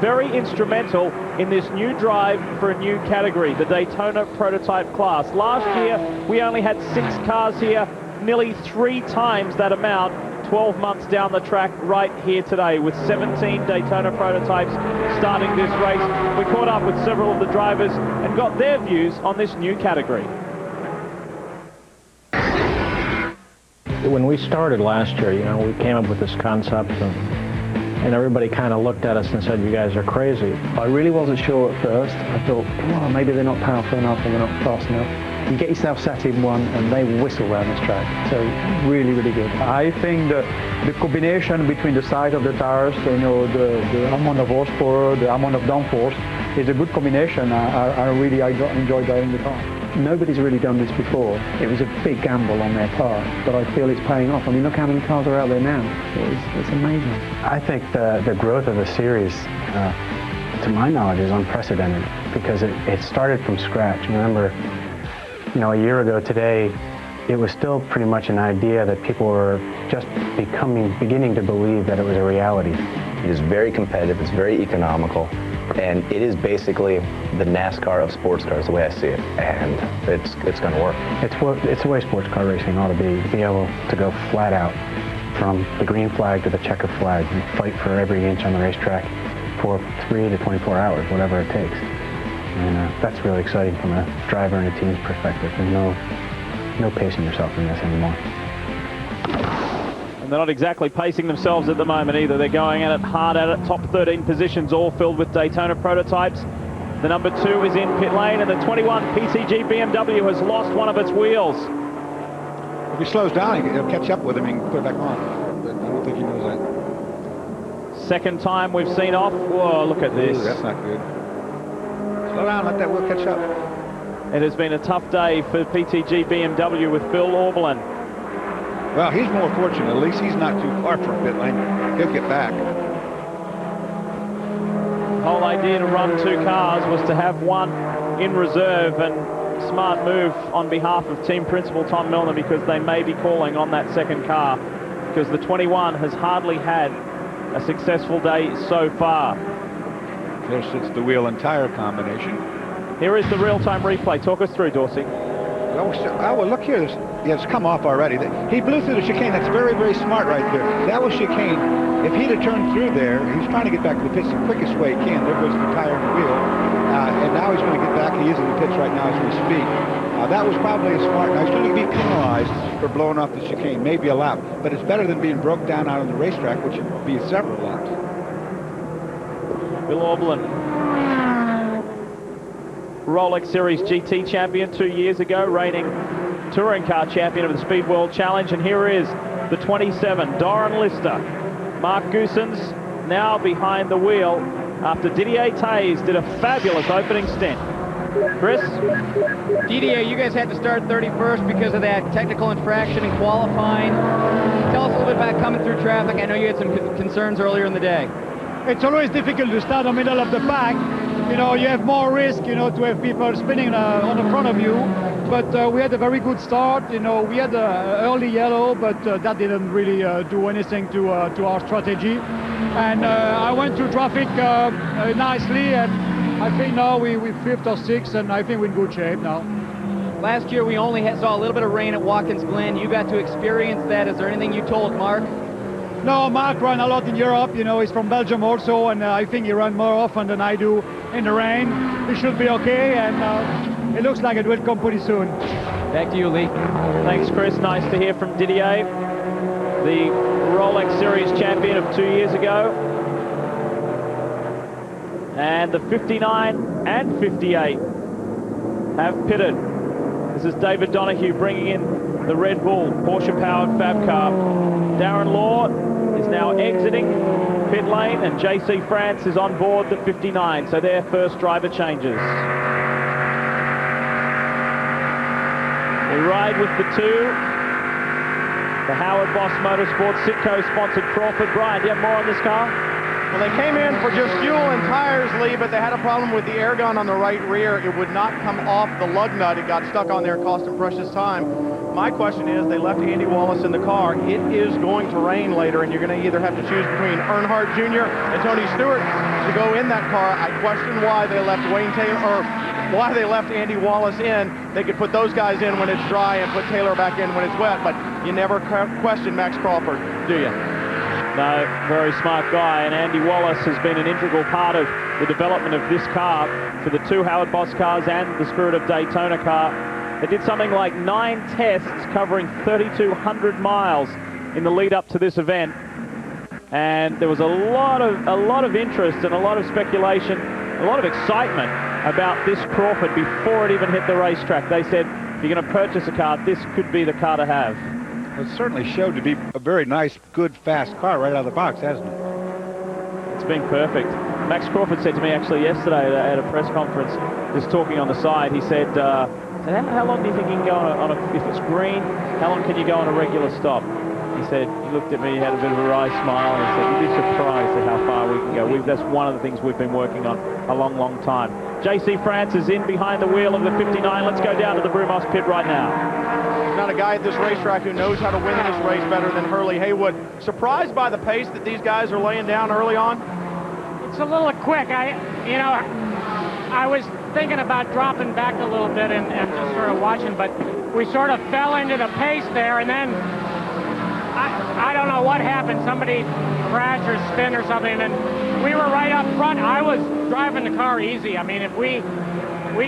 very instrumental in this new drive for a new category, the Daytona prototype class. Last year, we only had 6 cars here, nearly 3 times that amount 12 months down the track right here today, with 17 Daytona prototypes starting this race. We caught up with several of the drivers and got their views on this new category. When we started last year, you know, we came up with this concept, and everybody kind of looked at us and said, you guys are crazy. I really wasn't sure at first. I thought, oh, maybe they're not powerful enough or they're not fast enough. You get yourself sat in one and they whistle around this track. So really, really good. I think the combination between the size of the tires, you know, the amount of horsepower, the amount of downforce is a good combination. I really enjoy driving the car. Nobody's really done this before. It was a big gamble on their part, but I feel it's paying off. I mean, look how many cars are out there now. It's amazing. I think the growth of the series, to my knowledge, is unprecedented because it started from scratch. Remember, you know, a year ago today, it was still pretty much an idea that people were just beginning to believe that it was a reality. It is very competitive, it's very economical, and it is basically the NASCAR of sports cars, the way I see it, and it's going to work. It's the way sports car racing ought to be able to go flat out from the green flag to the checker flag and fight for every inch on the racetrack for 3 to 24 hours, whatever it takes. And that's really exciting from a driver and a team's perspective. There's no pacing yourself in this anymore. And they're not exactly pacing themselves at the moment either. They're going at it hard at it. Top 13 positions all filled with Daytona prototypes. The number 2 is in pit lane, and the 21 PTG BMW has lost one of its wheels. If he slows down, he'll catch up with him and put it back on. But I don't think he knows that. Second time we've seen off. Whoa, look at this. Ooh, that's not good. Slow down, let that wheel catch up. It has been a tough day for PTG BMW with Bill Auberlen. Well, he's more fortunate. At least he's not too far from pit lane. He'll get back. The whole idea to run 2 cars was to have one in reserve, and smart move on behalf of team principal Tom Milner, because they may be calling on that second car, because the 21 has hardly had a successful day so far. There sits the wheel and tire combination. Here is the real-time replay. Talk us through, Dorsey. Oh, well, look here. Yeah, it's come off already. He blew through the chicane. That's very, very smart right there. That was chicane. If he'd have turned through there, he's trying to get back to the pits the quickest way he can. There goes the tire and the wheel. And now he's going to get back. He is in the pits right now as we speak. That was probably a smart. Now he's going to be penalized for blowing off the chicane, maybe a lap. But it's better than being broke down out on the racetrack, which would be several laps. Bill Auberlen, Rolex Series GT champion 2 years ago, reigning touring car champion of the Speed World Challenge. And here is the 27, Doran Lister. Mark Goossens now behind the wheel after Didier Tays did a fabulous opening stint. Chris? Didier, you guys had to start 31st because of that technical infraction in qualifying. Tell us a little bit about coming through traffic. I know you had some concerns earlier in the day. It's always difficult to start in the middle of the pack. You know, you have more risk, you know, to have people spinning on the front of you. But we had a very good start. You know, we had early yellow, but that didn't really do anything to our strategy. And I went through traffic nicely, and I think now we're 5th or 6th, and I think we're in good shape now. Last year we only saw a little bit of rain at Watkins Glen. You got to experience that. Is there anything you told Mark? No, Mark ran a lot in Europe. You know, he's from Belgium also, and I think he ran more often than I do in the rain. He should be okay, and it looks like it will come pretty soon. Back to you, Lee. Thanks, Chris. Nice to hear from Didier, the Rolex Series champion of 2 years ago. And the 59 and 58 have pitted. This is David Donahue bringing in the Red Bull Porsche-powered Fab car. Darren Law is now exiting pit lane, and JC France is on board the 59, so their first driver changes. We ride with the 2. The Howard Boss Motorsports Sitco-sponsored Crawford. Brian, do you have more on this car? Well, they came in for just fuel and tires, Lee, but they had a problem with the air gun on the right rear. It would not come off the lug nut. It got stuck on there, cost them precious time. My question is, they left Andy Wallace in the car. It is going to rain later, and you're going to either have to choose between Earnhardt Jr. and Tony Stewart to go in that car. I question why they left Wayne Taylor, or why they left Andy Wallace in. They could put those guys in when it's dry and put Taylor back in when it's wet, but you never question Max Crawford, do you? No, very smart guy, and Andy Wallace has been an integral part of the development of this car for the 2 Howard Boss cars and the Spirit of Daytona car. They did something like 9 tests covering 3,200 miles in the lead up to this event, and there was a lot of interest and a lot of speculation, a lot of excitement about this Crawford before it even hit the racetrack. They said, if you're going to purchase a car, this could be the car to have. It certainly showed to be a very nice, good, fast car right out of the box, hasn't it? It's been perfect. Max Crawford said to me actually yesterday at a press conference, just talking on the side, he said, how long do you think you can go on a, if it's green, how long can you go on a regular stop? He said, he looked at me, he had a bit of a wry smile, and he said, you'd be surprised at how far we can go. That's one of the things we've been working on a long, long time. JC France is in behind the wheel of the 59. Let's go down to the Brumos pit right now. There's not a guy at this racetrack who knows how to win this race better than Hurley Haywood. Surprised by the pace that these guys are laying down early on? It's a little quick. I was thinking about dropping back a little bit and just sort of watching, but we sort of fell into the pace there, and then I don't know what happened. Somebody crashed or spin or something, and we were right up front. I was driving the car easy. I mean, if we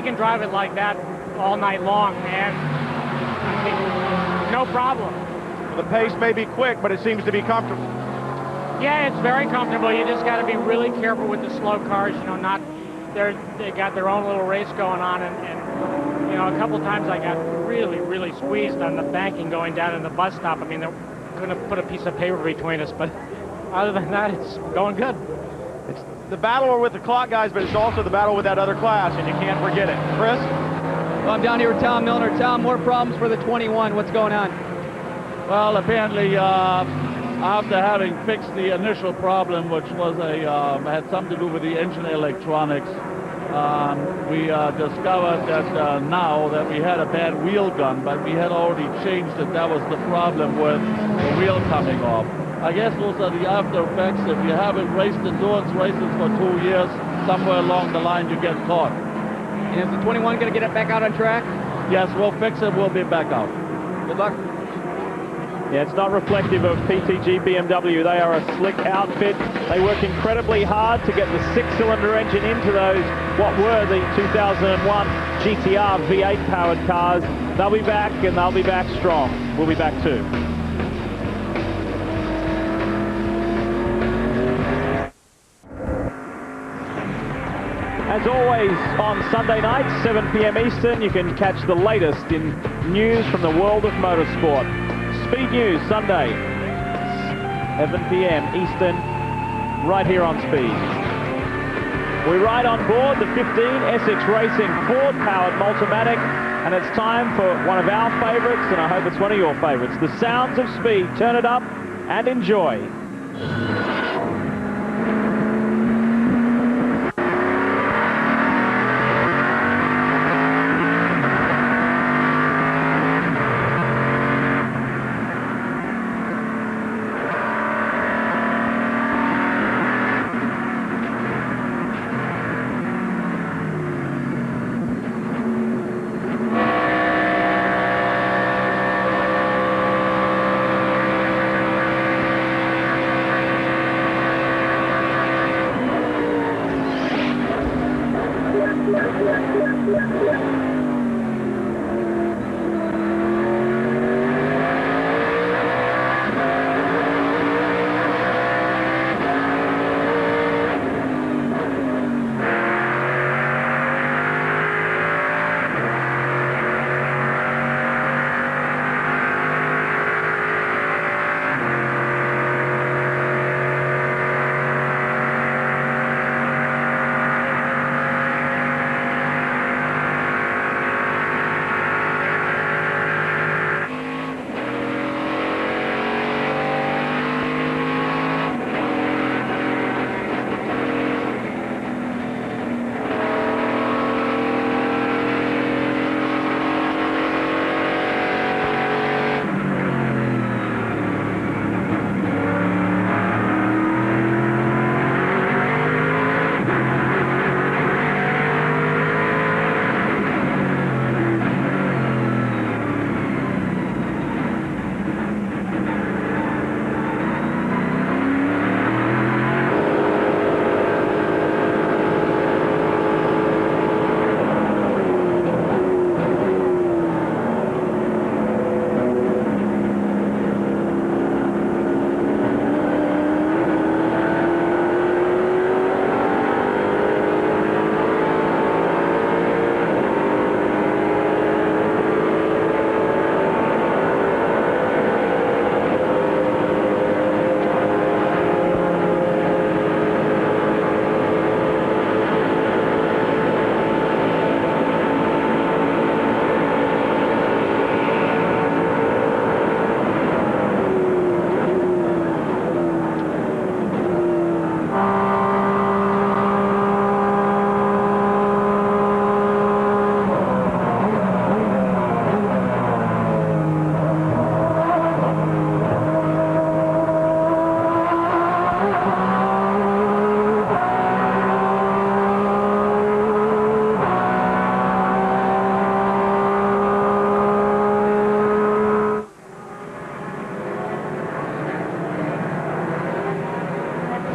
can drive it like that all night long, man, I mean, no problem. The pace may be quick, but it seems to be comfortable. Yeah, it's very comfortable. You just got to be really careful with the slow cars, you know, not they got their own little race going on, and you know, a couple times I got really squeezed on the banking going down in the bus stop. I mean, they couldn't have put a piece of paper between us, but other than that, it's going good. It's the battle with the clock guys, but it's also the battle with that other class, and you can't forget it. Chris? Well, I'm down here with Tom Milner. Tom, more problems for the 21. What's going on? Well, apparently, after having fixed the initial problem, which was had something to do with the engine electronics, we discovered that now that we had a bad wheel gun, but we had already changed it. That was the problem with the wheel coming off. I guess those are the after effects. If you haven't raced endurance races for 2 years, somewhere along the line you get caught. And is the 21 going to get it back out on track? Yes, we'll fix it. We'll be back out. Good luck. Yeah, it's not reflective of PTG BMW. They are a slick outfit. They work incredibly hard to get the 6-cylinder engine into those, what were the 2001 GTR V8 powered cars. They'll be back, and they'll be back strong. We'll be back too. As always, on Sunday nights, 7 p.m. Eastern, you can catch the latest in news from the world of motorsport. Speed News, Sunday, 7 p.m. Eastern, right here on Speed. We ride on board the 15 Essex Racing Ford-powered Multimatic, and it's time for one of our favorites, and I hope it's one of your favorites, the sounds of speed. Turn it up and enjoy.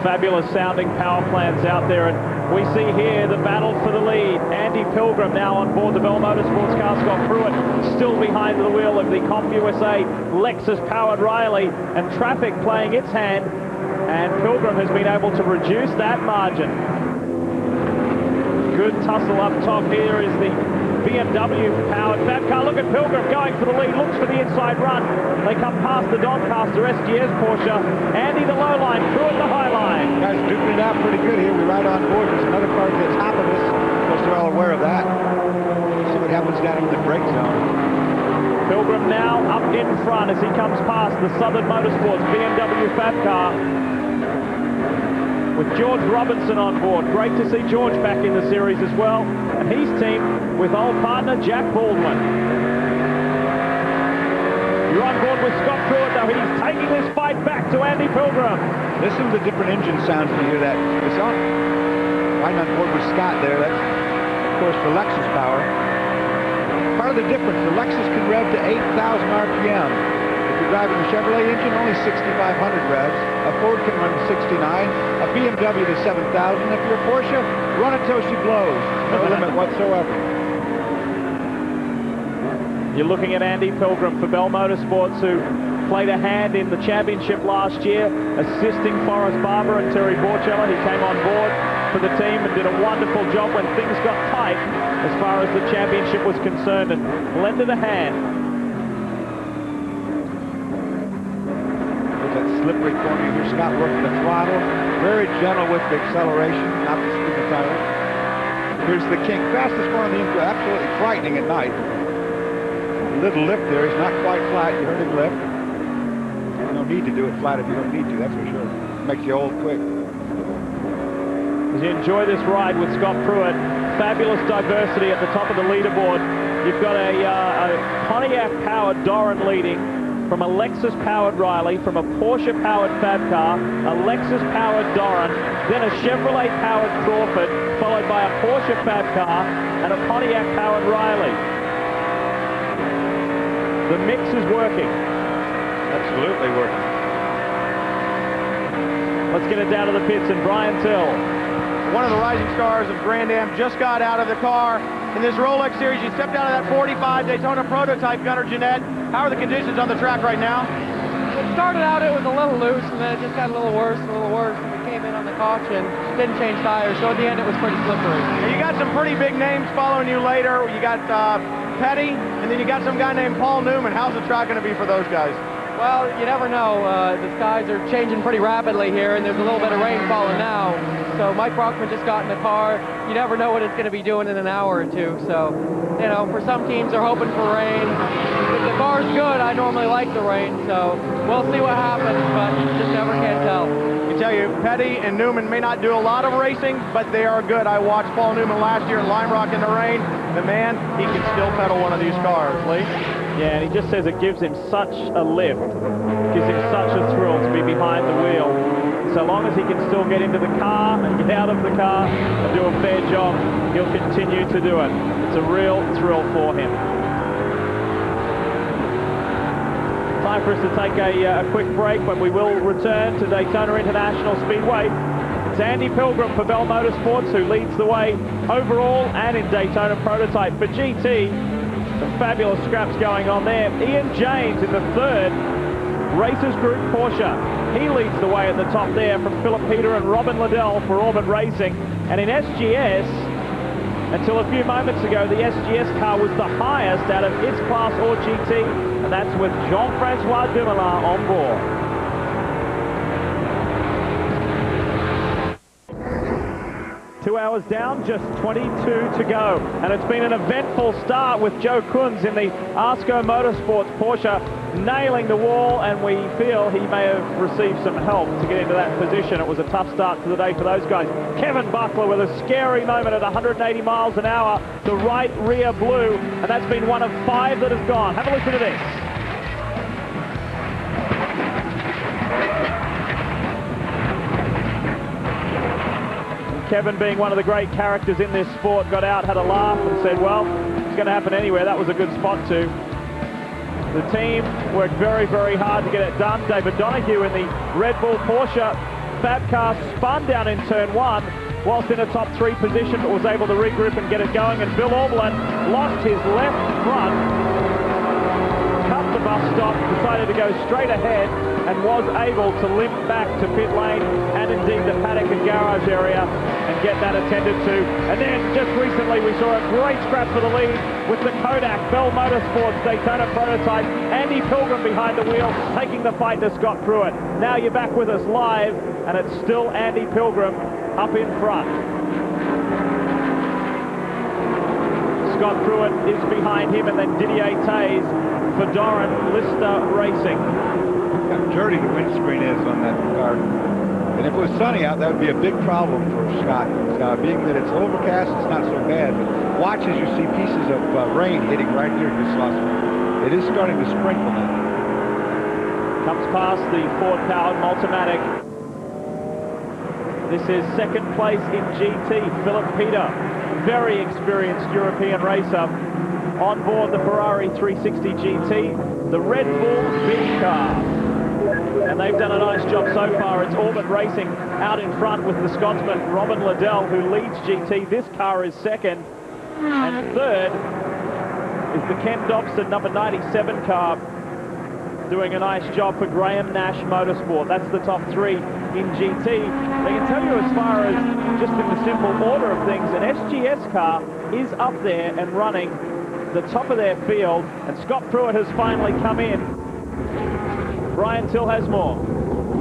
Fabulous sounding power plants out there, and we see here the battle for the lead. Andy Pilgrim now on board the Bell Motorsports car. Scott Pruitt still behind the wheel of the CompUSA Lexus powered Riley, and traffic playing its hand, and Pilgrim has been able to reduce that margin. good tussle up top. Here is the BMW-powered Fab car. Look at Pilgrim going for the lead, looks for the inside run. They come past the Doncaster SGS Porsche. Andy the low line, Pruitt the high line. Guys duking it out pretty good here. We're right on board. There's another car to the top of us. Of course, they're all aware of that. See what happens down in the brake zone. Pilgrim now up in front as he comes past the Southern Motorsports BMW Fab car with George Robinson on board. Great to see George back in the series as well. And he's teamed with old partner Jack Baldwin. You're on board with Scott Pruitt, though. He's taking this fight back to Andy Pilgrim. Listen to the different engine sounds when you hear that. It's on. Right on board with Scott there. That's, of course, the Lexus power. Part of the difference, the Lexus can rev to 8,000 RPM. If you're driving a Chevrolet engine, only 6,500 revs. A Ford can run 69. A BMW to 7,000. If you're a Porsche, run it till she blows. No limit whatsoever. You're looking at Andy Pilgrim for Bell Motorsports, who played a hand in the championship last year, assisting Forrest Barber and Terry Borchella. He came on board for the team and did a wonderful job when things got tight as far as the championship was concerned, and lended a hand. There's that slippery corner. You hear Scott working the throttle. Very gentle with the acceleration, not to spin the tire. Here's the King, fastest corner on the infield, absolutely frightening at night. A little lift there, he's not quite flat, you heard him lift. No need to do it flat if you don't need to, that's for sure. Makes you old quick. As you enjoy this ride with Scott Pruitt, fabulous diversity at the top of the leaderboard. You've got a Pontiac-powered Doran leading, from a Lexus-powered Riley, from a Porsche-powered Fab car, a Lexus-powered Doran, then a Chevrolet-powered Crawford, followed by a Porsche Fab car and a Pontiac-powered Riley. The mix is working. Absolutely working. Let's get it down to the pits and Brian Till. One of the rising stars of Grand Am just got out of the car. In this Rolex series, you stepped out of that 45 Daytona prototype, Gunnar Jeanette. How are the conditions on the track right now? It started out, it was a little loose, and then it just got a little worse, and we came in on the caution, didn't change tires, so at the end it was pretty slippery. And you got some pretty big names following you later. You got Petty, and then you got some guy named Paul Newman. How's the track going to be for those guys? Well, you never know. The skies are changing pretty rapidly here, and there's a little bit of rain falling now. So Mike Brockman just got in the car. You never know what it's going to be doing in an hour or two. So, you know, for some teams, they're hoping for rain. If the car's good, I normally like the rain. So we'll see what happens, but you just never can tell. I can tell you, Petty and Newman may not do a lot of racing, but they are good. I watched Paul Newman last year at Lime Rock in the rain. The man, he can still pedal one of these cars, Lee. Yeah, and he just says it gives him such a lift, gives him such a thrill to be behind the wheel. So long as he can still get into the car and get out of the car and do a fair job, he'll continue to do it. It's a real thrill for him. Time for us to take a quick break, when we will return to Daytona International Speedway. It's Andy Pilgrim for Bell Motorsports who leads the way overall and in Daytona Prototype. For GT, some fabulous scraps going on there. Ian James in the third Racers Group Porsche. He leads the way at the top there from Philip Peter and Robin Liddell for Orbit Racing. And in SGS, until a few moments ago, the SGS car was the highest out of its class or GT, and that's with Jean-Francois Dumoulin on board. Two hours down, just 22 to go. And it's been an eventful start with Joe Kunz in the Arsko Motorsports Porsche nailing the wall, and we feel he may have received some help to get into that position. It was a tough start to the day for those guys. Kevin Buckler with a scary moment at 180 miles an hour. The right rear blew, and that's been one of 5 that has gone. Have a listen to this. Kevin, being one of the great characters in this sport, got out, had a laugh and said, well, it's going to happen anywhere. That was a good spot too. The team worked very, very hard to get it done. David Donahue in the Red Bull Porsche Fab car spun down in turn 1 whilst in a top 3 position, but was able to regroup and get it going. And Bill Auberlen lost his left front, cut the bus stop, decided to go straight ahead and was able to limp back to pit lane and indeed the paddock and garage area and get that attended to. And then just recently we saw a great scrap for the lead with the Kodak Bell Motorsports Daytona prototype. Andy Pilgrim behind the wheel, taking the fight to Scott Pruitt. Now you're back with us live, and it's still Andy Pilgrim up in front. Scott Pruitt is behind him, and then Didier Tays for Doran Lister Racing. Look how dirty the windscreen is on that car. And if it was sunny out, that would be a big problem for Scott. Being that it's overcast, it's not so bad. But watch as you see pieces of rain hitting right here. It is starting to sprinkle now. Comes past the Ford-powered Multimatic. This is second place in GT, Philip Peter. Very experienced European racer on board the Ferrari 360 GT, the Red Bull B car. And they've done a nice job so far. It's Orbit Racing out in front with the Scotsman Robin Liddell, who leads GT. This car is second. And third is the Ken Dobson number 97 car, doing a nice job for Graham Nash Motorsport. That's the top three in GT. They can tell you as far as just in the simple order of things, an SGS car is up there and running the top of their field, and Scott Pruitt has finally come in. Brian Till has more.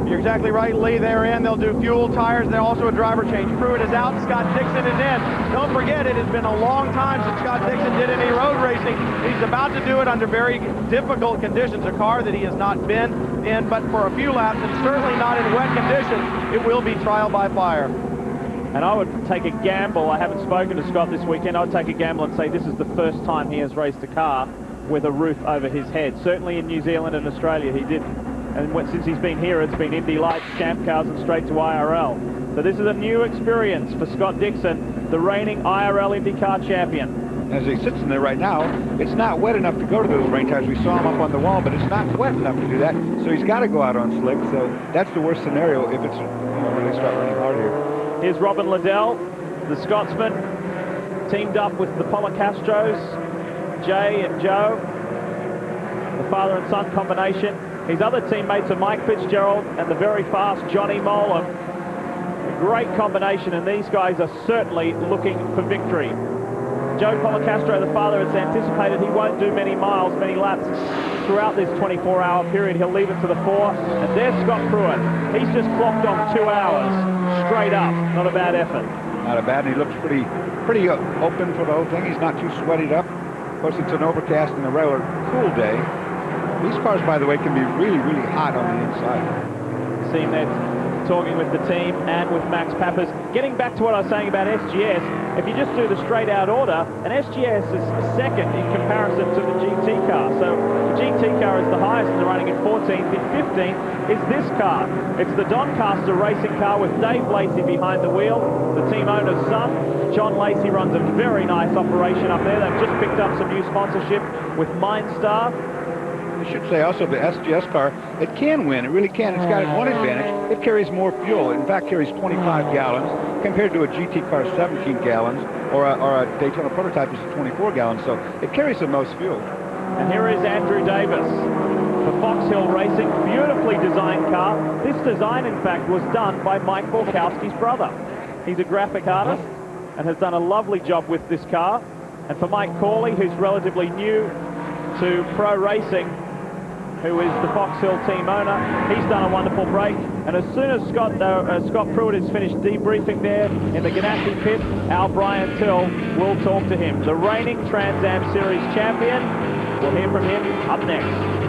You're exactly right, Lee. They're in. They'll do fuel, tires. They're also a driver change. Pruitt is out. Scott Dixon is in. Don't forget, it has been a long time since Scott Dixon did any road racing. He's about to do it under very difficult conditions, a car that he has not been in, but for a few laps, and certainly not in wet conditions. It will be trial by fire. And I would take a gamble. I haven't spoken to Scott this weekend. I'd take a gamble and say this is the first time he has raced a car with a roof over his head. Certainly in New Zealand and Australia he did. And since he's been here, it's been Indy Lights, Champ Cars, and straight to IRL. So this is a new experience for Scott Dixon, the reigning IRL IndyCar champion. As he sits in there right now, it's not wet enough to go to those rain tires. We saw him up on the wall, but it's not wet enough to do that. So he's got to go out on slick. So that's the worst scenario if it's when they start running hard here. Here's Robin Liddell, the Scotsman, teamed up with the Policastros, Jay and Joe, the father and son combination. His other teammates are Mike Fitzgerald and the very fast Johnny Molan. A great combination, and these guys are certainly looking for victory. Joe Policastro, the father, has anticipated he won't do many miles, many laps throughout this 24-hour period. He'll leave it to the 4. And there's Scott Pruitt. He's just clocked on 2 hours straight up. Not a bad effort. Not a bad, and he looks pretty open for the whole thing. He's not too sweated up. Of course, it's an overcast and a rather cool day. These cars, by the way, can be really, really hot on the inside. Seen that talking with the team and with Max Pappas. Getting back to what I was saying about SGS, if you just do the straight-out order, an SGS is second in comparison to the GT car. So the GT car is the highest in the running at 14th. In 15th is this car. It's the Doncaster racing car with Dave Lacey behind the wheel, the team owner's son. John Lacey runs a very nice operation up there. They've just picked up some new sponsorship with Mindstar. I should say also the SGS car, it can win. It really can. It's got one advantage. It carries more fuel. In fact, carries 25 gallons compared to a GT car's 17 gallons, or a Daytona prototype is 24 gallons. So it carries the most fuel. And here is Andrew Davis for Fox Hill Racing. Beautifully designed car. This design, in fact, was done by Mike Borkowski's brother. He's a graphic artist and has done a lovely job with this car. And for Mike Corley, who's relatively new to pro racing, who is the Fox Hill team owner, he's done a wonderful break. And as soon as Scott Pruitt is finished debriefing there in the Ganassi pit, our Brian Till will talk to him. The reigning Trans Am Series champion. We'll hear from him up next.